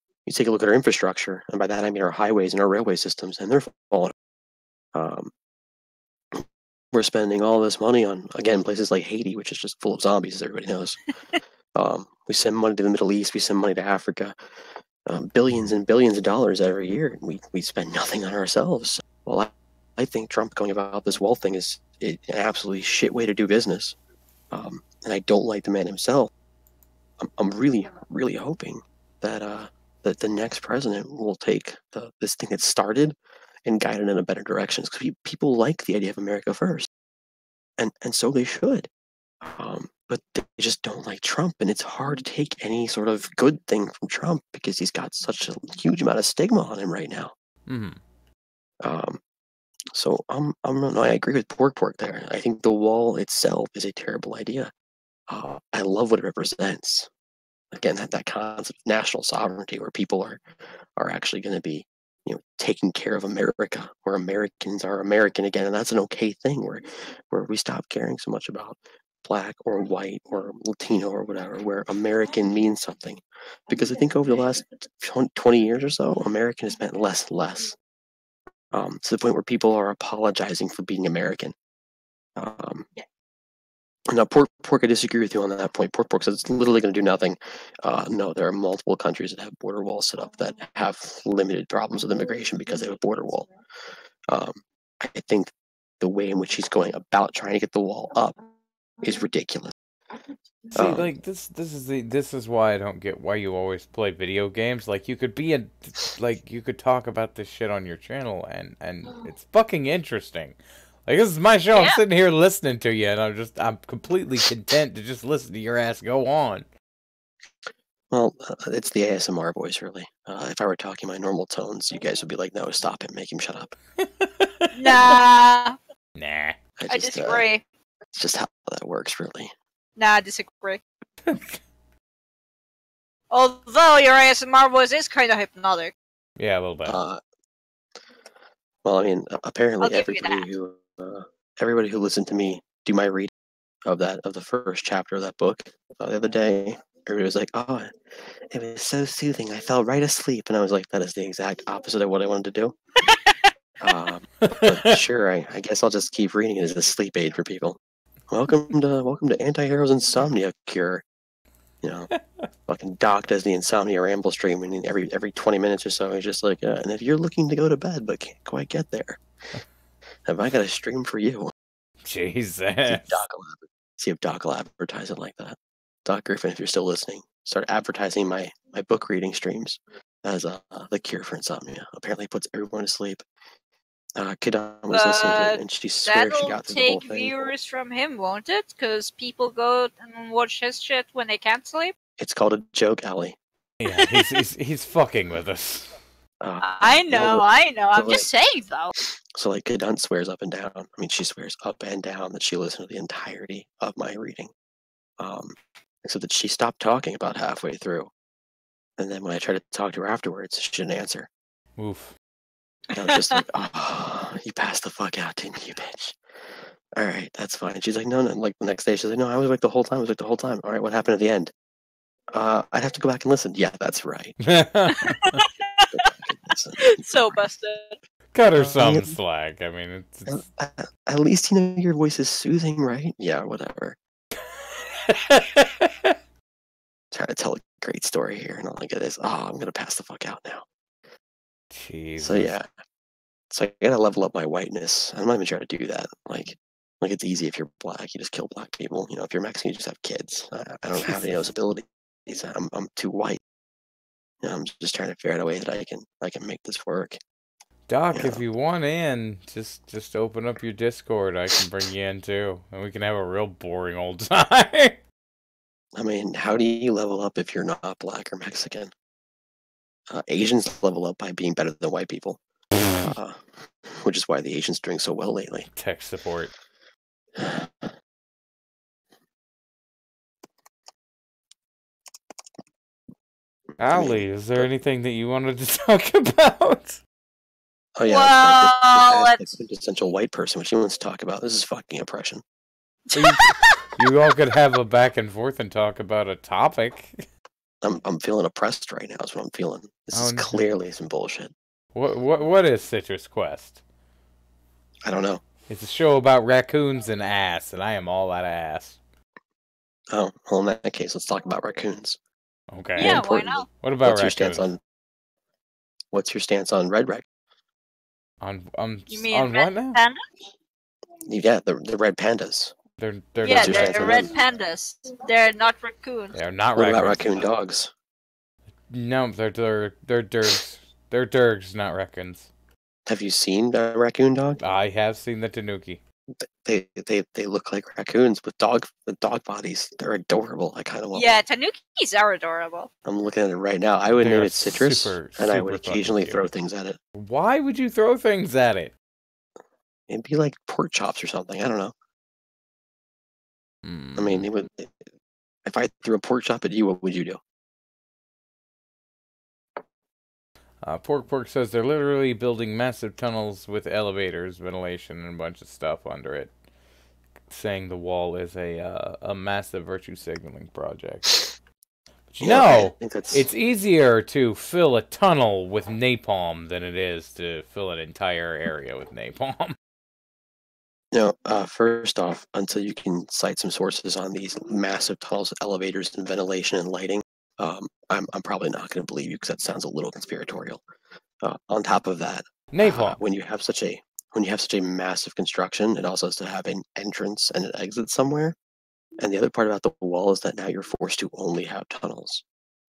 E: infrastructure, and by that I mean our highways and our railway systems, and they're falling. We're spending all this money on, again, places like Haiti, which is just full of zombies, as everybody knows. We send money to the Middle East. We send money to Africa. Billions and billions of dollars every year, and we spend nothing on ourselves. Well, I think Trump going about this wall thing is an absolutely shit way to do business. And I don't like the man himself. I'm really, really hoping that the next president will take this thing that started and guide it in a better direction. Because people like the idea of America first, and so they should. But they just don't like Trump, and it's hard to take any sort of good thing from Trump because he's got such a huge amount of stigma on him right now. So I agree with Pork there. I think the wall itself is a terrible idea. I love what it represents. Again, that concept of national sovereignty, where people are actually going to be, taking care of America, where Americans are American again, and that's an okay thing. Where we stop caring so much about black or white or Latino or whatever, where American means something. Because I think over the last 20 years or so, American has meant less and less. To the point where people are apologizing for being American. Now, Pork, I disagree with you on that point. Pork says it's literally going to do nothing. No, there are multiple countries that have border walls set up that have limited problems with immigration because they have a border wall. I think the way in which he's going about trying to get the wall up is ridiculous.
C: See, like this is why I don't get why you always play video games. Like you could you could talk about this shit on your channel, and it's fucking interesting. Like this is my show.
D: Yeah.
C: I'm sitting here listening to you, and I'm completely content to just listen to your ass go on.
E: Well, it's the ASMR voice, really. If I were talking my normal tones, you guys would be like, "No, stop him, make him shut up."
D: Nah,
C: Nah.
D: I disagree.
E: It's just how that works, really.
D: Nah, I disagree. Although your ASMR voice is kind of hypnotic.
C: Yeah, a little bit.
E: Well, I mean, apparently
D: I'll give you
E: everybody who listened to me do my reading of the first chapter of that book the other day, everybody was like, "Oh, it was so soothing. I fell right asleep," and I was like, "That is the exact opposite of what I wanted to do." But sure, I guess I'll just keep reading it as a sleep aid for people. Welcome to Anti-Hero's Insomnia Cure. You know, fucking Doc does the insomnia ramble stream, and every 20 minutes or so, he's just like, and if you're looking to go to bed but can't quite get there, have I got a stream for you?
C: Jesus.
E: See if Doc will advertise it like that. Doc Griffin, if you're still listening, start advertising my book reading streams as the cure for insomnia. Apparently, it puts everyone to sleep. Kidan was listening to it, and she swears she got through the whole
D: That'll take
E: thing.
D: viewers from him, won't it? Because people go and watch his shit when they can't sleep.
E: It's called a joke, Owley.
C: Yeah, he's fucking with us.
D: I know. I'm just saying, though.
E: So, like, Kidan swears up and down. I mean, she swears up and down that she listened to the entirety of my reading. Except that she stopped talking about halfway through. And then when I tried to talk to her afterwards, she didn't answer.
C: Oof.
E: And I was just like, "Oh, you passed the fuck out, didn't you, bitch? All right, that's fine." She's like, no. Like, the next day, she's like, "No, I was awake the whole time. All right, what happened at the end?" I'd have to go back and listen. Yeah, that's right.
D: So busted.
C: Cut her some slack. I mean, it's...
E: At least you know your voice is soothing, right? Yeah, whatever. Trying to tell a great story here, and all I get is, I'm gonna pass the fuck out now.
C: Jeez.
E: So yeah, so I gotta level up my whiteness. I'm not even trying to do that. Like it's easy if you're black, you just kill black people. You know, if you're Mexican, you just have kids. I don't have any of those abilities. I'm too white. You know, I'm just trying to figure out a way that I can make this work.
C: Doc,
E: Yeah.
C: if you want in, just open up your Discord. I can bring you in too, and we can have a real boring old time.
E: I mean, how do you level up if you're not black or Mexican? Asians level up by being better than white people, which is why the Asians are doing so well lately.
C: Tech support. Owley, is there anything that you wanted to talk about?
E: Oh yeah,
D: Well,
E: that's the quintessential white person, which he wants to talk about. This is fucking oppression.
C: You all could have a back and forth and talk about a topic.
E: I'm feeling oppressed right now. Is what I'm feeling. This is clearly some bullshit.
C: What is Citrus Quest?
E: I don't know.
C: It's a show about raccoons and ass, and I am all out of ass.
E: Oh, well, in that case, let's talk about raccoons.
C: Okay.
D: Yeah, why not?
C: What about
E: what's
C: raccoons?
E: What's your stance on red raccoons?
D: You mean
C: on
D: red
C: what now?
D: pandas?
E: Yeah, the red pandas.
C: They're
D: Yeah,
C: not
D: they're red pandas. They're not raccoons.
C: They're not
E: What
C: raccoons.
E: about raccoon dogs?
C: No, they're dergs. They're dergs, not raccoons.
E: Have you seen a raccoon dog?
C: I have seen the Tanuki.
E: They look like raccoons with dog bodies. They're adorable. I kind of want.
D: Yeah, Tanukis are adorable.
E: I'm looking at it right now. I would name
C: They're
E: it Citrus, and I would
C: super
E: occasionally
C: fucking
E: throw
C: cute.
E: things at it.
C: Why would you throw things at it?
E: It'd be like pork chops or something. I don't know. I mean, it would. If I threw a pork chop at you, what would you do?
C: Pork says they're literally building massive tunnels with elevators, ventilation, and a bunch of stuff under it, saying the wall is a massive virtue signaling project. But
E: I think that's...
C: it's easier to fill a tunnel with napalm than it is to fill an entire area with napalm.
E: You know, first off, until you can cite some sources on these massive tunnels, elevators, and ventilation and lighting, I'm probably not going to believe you because that sounds a little conspiratorial. On top of that,
C: Napalm.
E: when you have such a massive construction, it also has to have an entrance and an exit somewhere. And the other part about the wall is that now you're forced to only have tunnels,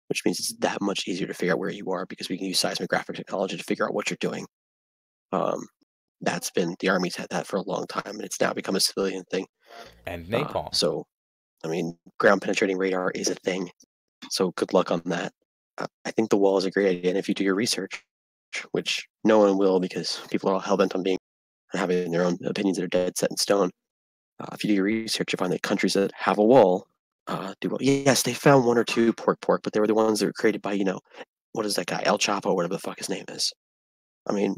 E: which means it's that much easier to figure out where you are because we can use seismographic technology to figure out what you're doing. That's been, the Army's had that for a long time, and it's now become a civilian thing.
C: And napalm.
E: So, I mean, ground penetrating radar is a thing. So good luck on that. I think the wall is a great idea, and if you do your research, which no one will because people are all hell-bent on having their own opinions that are dead set in stone. If you do your research, you find that countries that have a wall do well. Yes, they found one or two pork, but they were the ones that were created by, what is that guy, El Chapo, whatever the fuck his name is. I mean,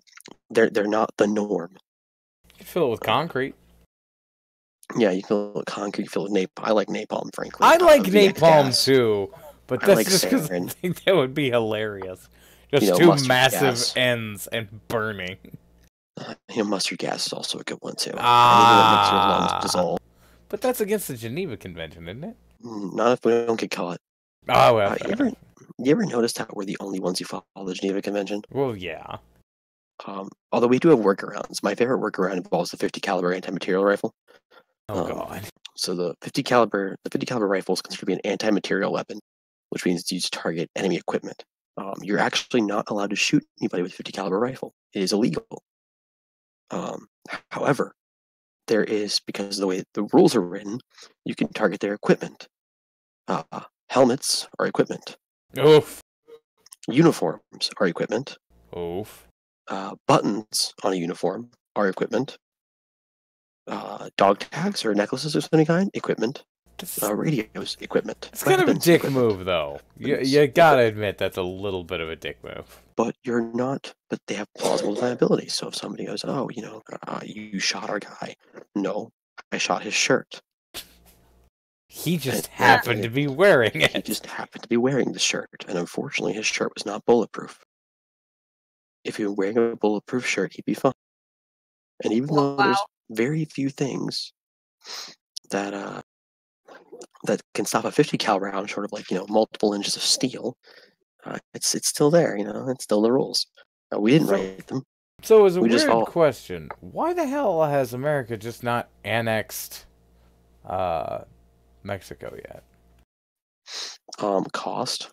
E: they're not the norm.
C: You can fill it with concrete.
E: Yeah, you can fill it with concrete, fill it with napalm. I like napalm, frankly.
C: I like napalm too, but that's
E: like
C: just because I think that would be hilarious. Just two massive ends and burning.
E: Mustard gas is also a good one too. Anything that makes your lungs dissolve.
C: But that's against the Geneva Convention, isn't it?
E: Not if we don't get caught.
C: Oh, well.
E: You ever noticed how we're the only ones who follow the Geneva Convention?
C: Well, yeah.
E: Although we do have workarounds. My favorite workaround involves the 50 caliber anti-material rifle.
C: Oh God.
E: So the 50 caliber rifle is considered to be an anti-material weapon, which means it's used to target enemy equipment. You're actually not allowed to shoot anybody with a 50 caliber rifle. It is illegal. However, there is, because of the way the rules are written, you can target their equipment. Helmets are equipment.
C: Oof.
E: Uniforms are equipment.
C: Oof.
E: Buttons on a uniform are equipment. Dog tags or necklaces of any kind, equipment. Radios, equipment.
C: It's kind of a dick move, though. You gotta admit that's a little bit of a dick move.
E: But but they have plausible deniability. So if somebody goes, oh, you shot our guy. No, I shot his shirt.
C: He just happened to be wearing it.
E: He just happened to be wearing the shirt. And unfortunately, his shirt was not bulletproof. If he were wearing a bulletproof shirt, he'd be fine. And even though there's very few things that can stop a 50 cal round short of multiple inches of steel, it's still there, it's still the rules. We didn't write them.
C: So as a weird question, why the hell has America just not annexed Mexico yet?
E: Cost.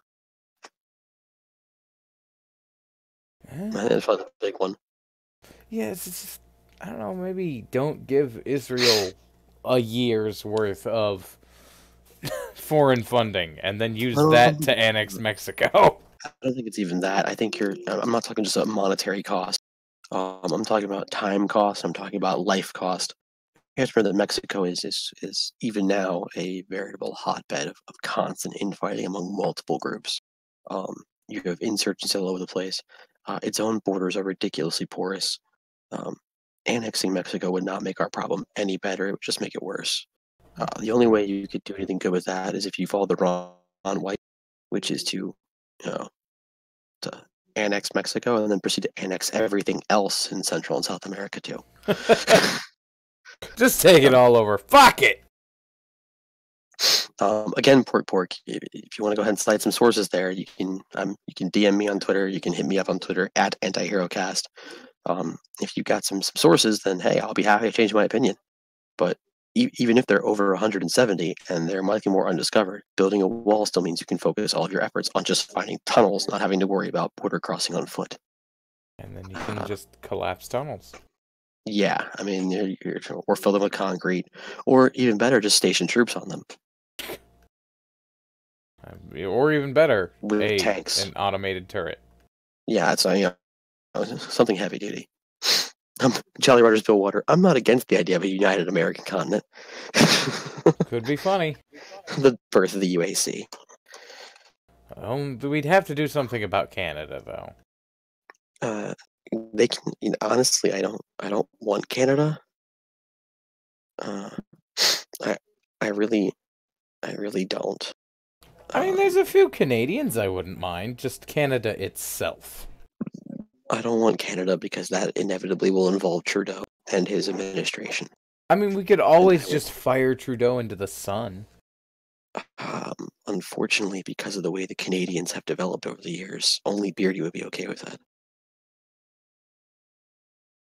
E: I think that's probably the big one.
C: Yeah, it's just, I don't know, maybe don't give Israel a year's worth of foreign funding and then use that to annex Mexico.
E: I don't think it's even that. I think I'm not talking just a monetary cost. I'm talking about time cost. I'm talking about life cost. You have to remember that Mexico is even now a veritable hotbed of constant infighting among multiple groups. You have insurgency all over the place. Its own borders are ridiculously porous. Annexing Mexico would not make our problem any better. It would just make it worse. The only way you could do anything good with that is if you follow the Ron White, which is to annex Mexico and then proceed to annex everything else in Central and South America too.
C: Just take it all over. Fuck it.
E: Again, pork. If you want to go ahead and cite some sources there, you can DM me on Twitter. You can hit me up on Twitter at AntiHeroCast. If you got some sources, then hey, I'll be happy to change my opinion. But even if they're over 170 and they're likely more undiscovered, building a wall still means you can focus all of your efforts on just finding tunnels, not having to worry about border crossing on foot.
C: And then you can just collapse tunnels.
E: Yeah, I mean, or fill them with concrete, or even better, just station troops on them.
C: Or even better,
E: with tanks,
C: an automated turret.
E: Yeah, it's something heavy duty. Jolly Rogers Bill Water. I'm not against the idea of a united American continent.
C: Could be funny.
E: The birth of the UAC.
C: We'd have to do something about Canada, though.
E: They can. Honestly, I don't want Canada. I really don't.
C: I mean, there's a few Canadians I wouldn't mind. Just Canada itself.
E: I don't want Canada because that inevitably will involve Trudeau and his administration.
C: I mean, we could always just fire Trudeau into the sun.
E: Unfortunately, because of the way the Canadians have developed over the years, only Beardy would be okay with that.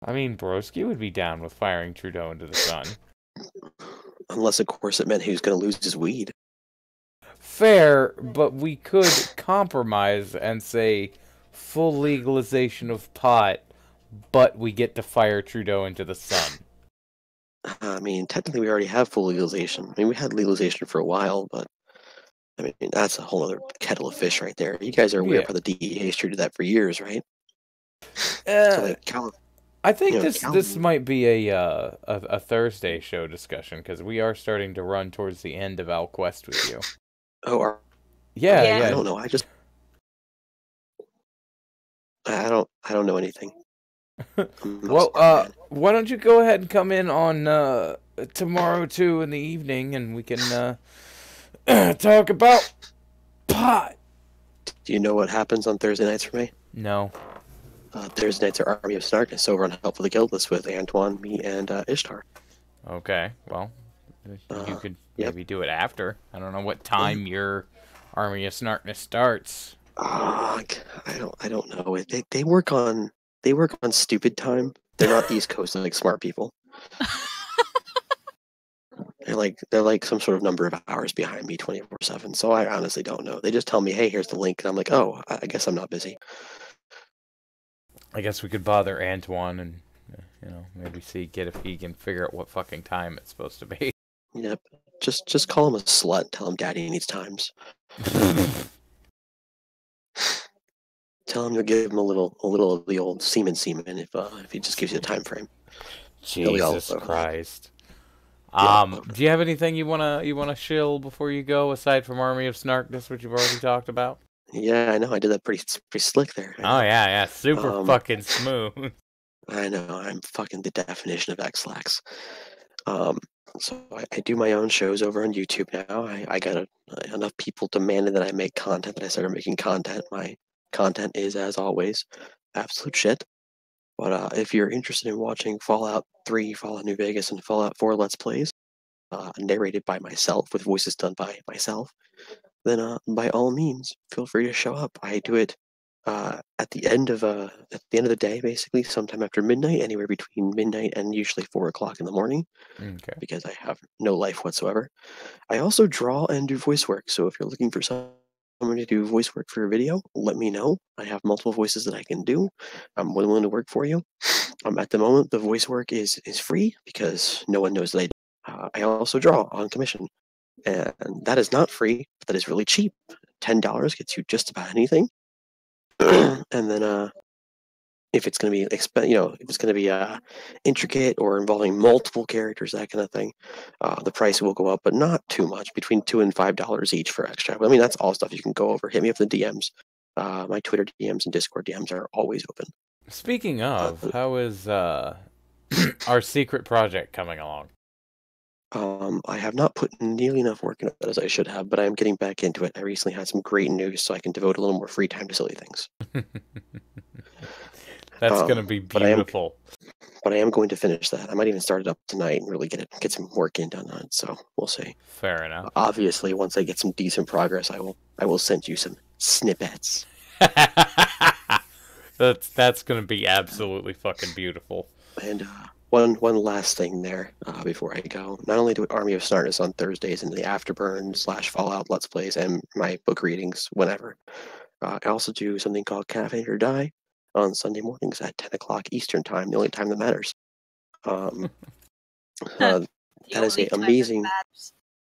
C: I mean, Broski would be down with firing Trudeau into the sun.
E: Unless, of course, it meant he was going to lose his weed.
C: Fair, but we could compromise and say full legalization of pot, but we get to fire Trudeau into the sun.
E: I mean, technically, we already have full legalization. I mean, we had legalization for a while, but I mean, that's a whole other kettle of fish right there. You guys are aware
C: Yeah.
E: how the DEA has treated that for years, right?
C: Uh,
E: So, like,
C: I think
E: you know,
C: this might be a Thursday show discussion because we are starting to run towards the end of Al Quest with you.
E: Oh,
C: Yeah,
D: Yeah.
C: yeah.
E: I don't know. I don't know anything.
C: Well, why don't you go ahead and come in on tomorrow too in the evening, and we can talk about pot.
E: Do you know what happens on Thursday nights for me?
C: No.
E: Thursday nights are Army of Snarkness over on Help for the Guildless with Antoine, me, and Ishtar.
C: Okay. Well, you could
E: Yep.
C: maybe do it after. I don't know what time your Army of Snarkness starts.
E: I don't know. They work on stupid time. They're not East Coast like smart people. They're like some sort of number of hours behind me 24/7. So I honestly don't know. They just tell me, "Hey, here's the link," and I'm like, "Oh, I guess I'm not busy."
C: I guess we could bother Antoine and maybe get if he can figure out what fucking time it's supposed to be.
E: Yep. Just call him a slut. Tell him Daddy needs times. Tell him you'll give him a little of the old semen if he just gives you a time frame.
C: Jesus Christ.
E: Yeah.
C: Do you have anything you wanna shill before you go aside from Army of Snarkness, which you've already talked about?
E: Yeah, I know. I did that pretty slick there.
C: Oh yeah, super fucking smooth.
E: I know. I'm fucking the definition of X-Lax. So I do my own shows over on YouTube now. I got enough people demanded that I make content that I started making content. My content is, as always, absolute shit. But if you're interested in watching Fallout 3, Fallout New Vegas, and Fallout 4 Let's Plays, narrated by myself with voices done by myself, then by all means, feel free to show up. I do it at the end of the day, basically, sometime after midnight, anywhere between midnight and usually 4 o'clock in the morning,
C: Okay.
E: because I have no life whatsoever. I also draw and do voice work, so if you're looking for someone to do voice work for a video, let me know. I have multiple voices that I can do. I'm willing to work for you. At the moment, the voice work is free because no one knows that I do. I also draw on commission, and that is not free, but that is really cheap. $10 gets you just about anything. And then if it's going to be if it's going to be intricate or involving multiple characters, that kind of thing, the price will go up, but not too much, between $2 and $5 each for extra. I mean, that's all stuff you can go over. Hit me up in the DMs. My Twitter DMs and Discord DMs are always open.
C: Speaking of, how is our secret project coming along?
E: I have not put nearly enough work into it as I should have, but I am getting back into it. I recently had some great news, so I can devote a little more free time to silly things.
C: That's gonna be beautiful.
E: But I am going to finish that. I might even start it up tonight and really get some work done on it. So we'll see.
C: Fair enough.
E: Obviously, once I get some decent progress, I will send you some snippets.
C: That's gonna be absolutely fucking beautiful.
E: And one last thing there before I go. Not only do Army of Snarkness on Thursdays and the Afterburn / Fallout Let's Plays and my book readings whenever, I also do something called Cafe or Die on Sunday mornings at 10 o'clock Eastern Time, the only time that matters. That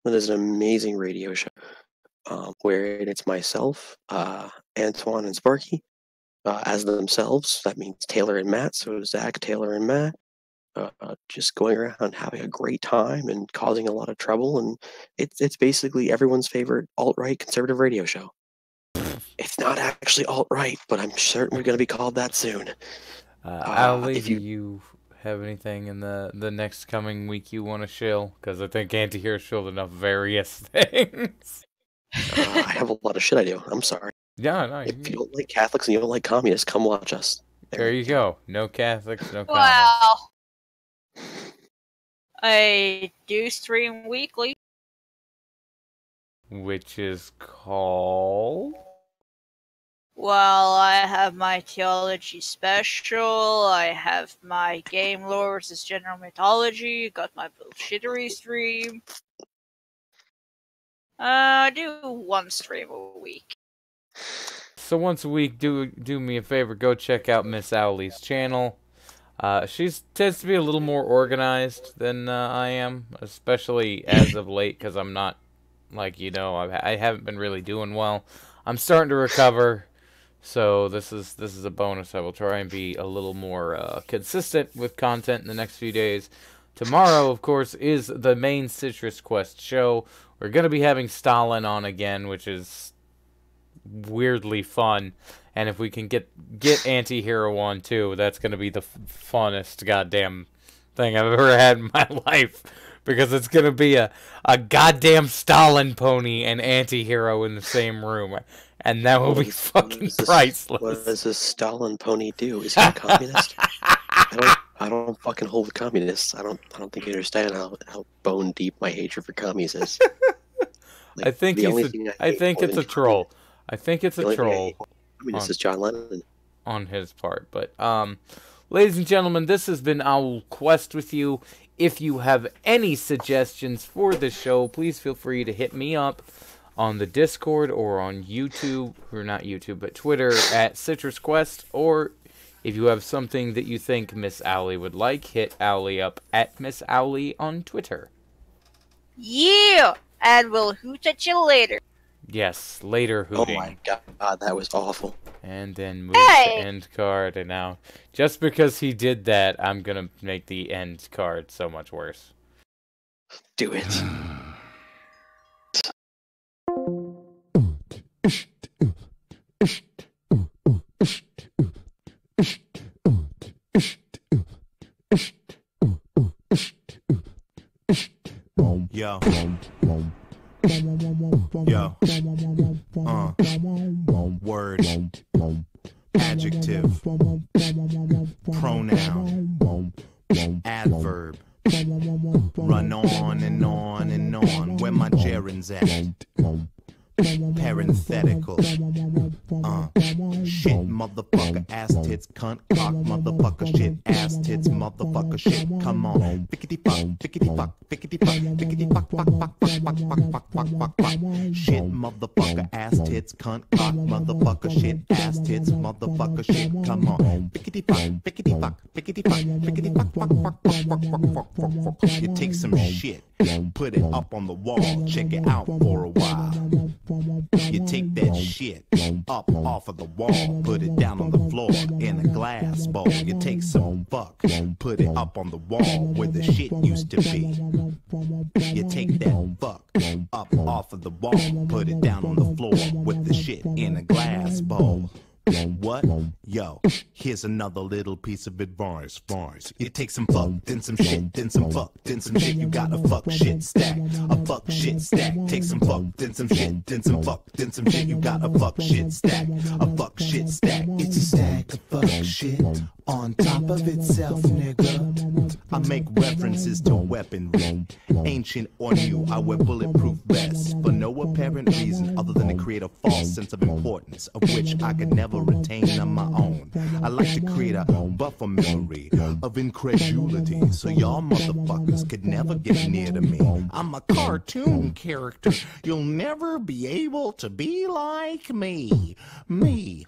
E: is an amazing radio show where it's myself, Antoine, and Sparky as themselves. That means Taylor and Matt, so Zach, Taylor, and Matt. Just going around having a great time and causing a lot of trouble, and it's basically everyone's favorite alt-right conservative radio show. It's not actually alt-right, but I'm certain we're going to be called that soon.
C: Owley, do you have anything in the next coming week you want to shill? Because I think Auntie here shilled enough various things.
E: I have a lot of shit I do. I'm sorry.
C: Yeah, no.
E: If you don't like Catholics and you don't like communists, come watch us.
C: There you go. No Catholics, no communists.
D: Wow. I do stream weekly.
C: Which is called...
D: Well, I have my theology special, I have my game lore versus general mythology, got my bullshittery stream. I do one stream a week.
C: So once a week, do me a favor, go check out Miss Owley's channel. She tends to be a little more organized than I am, especially as of late, because I'm not, like, you know, I haven't been really doing well. I'm starting to recover. So this is a bonus. I will try and be a little more consistent with content in the next few days. Tomorrow, of course, is the main Citrus Quest show. We're going to be having Stalin on again, which is weirdly fun. And if we can get Anti-Hero on too, that's going to be the funnest goddamn thing I've ever had in my life. Because it's going to be a goddamn Stalin pony and Anti-Hero in the same room. And that will be fucking priceless.
E: What does this Stalin pony do? Is he a communist? I don't fucking hold with communists. I don't think you understand how bone deep my hatred for commies is. Like,
C: I think it's a troll. I think it's a troll.
E: This is John Lennon
C: on his part. But ladies and gentlemen, this has been Owl Quest with you. If you have any suggestions for this show, please feel free to hit me up on the Discord or on YouTube, or not YouTube, but Twitter at Citrus Quest. Or if you have something that you think Miss Owley would like, hit Owley up at Miss Owley on Twitter.
D: Yeah! And we'll hoot at you later.
C: Yes, later hooting.
E: Oh my god, that was awful.
C: And then move the end card, and now, just because he did that, I'm gonna make the end card so much worse.
E: Do it.
F: Yo. Yo. Word. Adjective. Pronoun. Adverb. Run on and on and on. Where my gerunds at? Parenthetical. Shit, motherfucker, ass tits, cunt, cock, motherfucker, shit, ass tits, motherfucker, shit, come on. Pickety fuck, pickety fuck, pickety fuck, pickety fuck, fuck, fuck, fuck, fuck, fuck, fuck, fuck, fuck, fuck. Shit, motherfucker, ass tits, cunt, cock, motherfucker, shit, ass tits, motherfucker, shit, come on. Pickety fuck, pickety fuck, pickety fuck, pickety fuck, fuck, fuck, fuck, fuck, fuck, fuck, fuck, fuck. You take some shit, put it up on the wall, check it out for a while. You take that shit up off of the wall, put it down on the floor in a glass bowl. You take some fuck, put it up on the wall where the shit used to be. You take that fuck up off of the wall, put it down on the floor with the shit in a glass bowl. What? Yo, here's another little piece of advice. You take some fuck, then some shit, then some fuck, then some shit. You got a fuck shit stack, a fuck shit stack. Take some fuck, then some shit, then some fuck, then some shit. You got a fuck shit stack, a fuck shit stack. It's a stack of fuck shit on top of itself, nigga. I make references to weaponry, ancient or new. I wear bulletproof vests for no apparent reason other than to create a false sense of importance, of which I could never retain on my own. I like to create a buffer memory of incredulity, so y'all motherfuckers could never get near to me. I'm a cartoon character. You'll never be able to be like me. Me.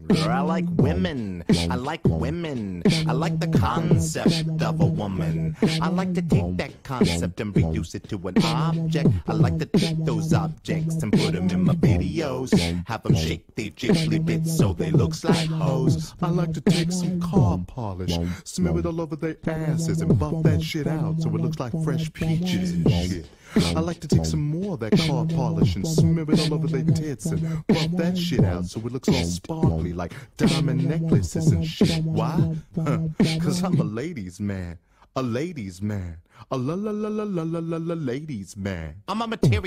F: I like women. I like women. I like the concept of a woman. I like to take that concept and reduce it to an object. I like to take those objects and put them in my videos. Have them shake their jiggly bits so they looks like hoes. I like to take some car polish, smear it all over their asses and buff that shit out so it looks like fresh peaches and shit. I like to take some more of that car polish and smear it all over their tits and buff that shit out so it looks all sparkly like diamond necklaces and shit. Why? Cause I'm a ladies man. A ladies man. A la la la la la la la ladies man. I'm a material.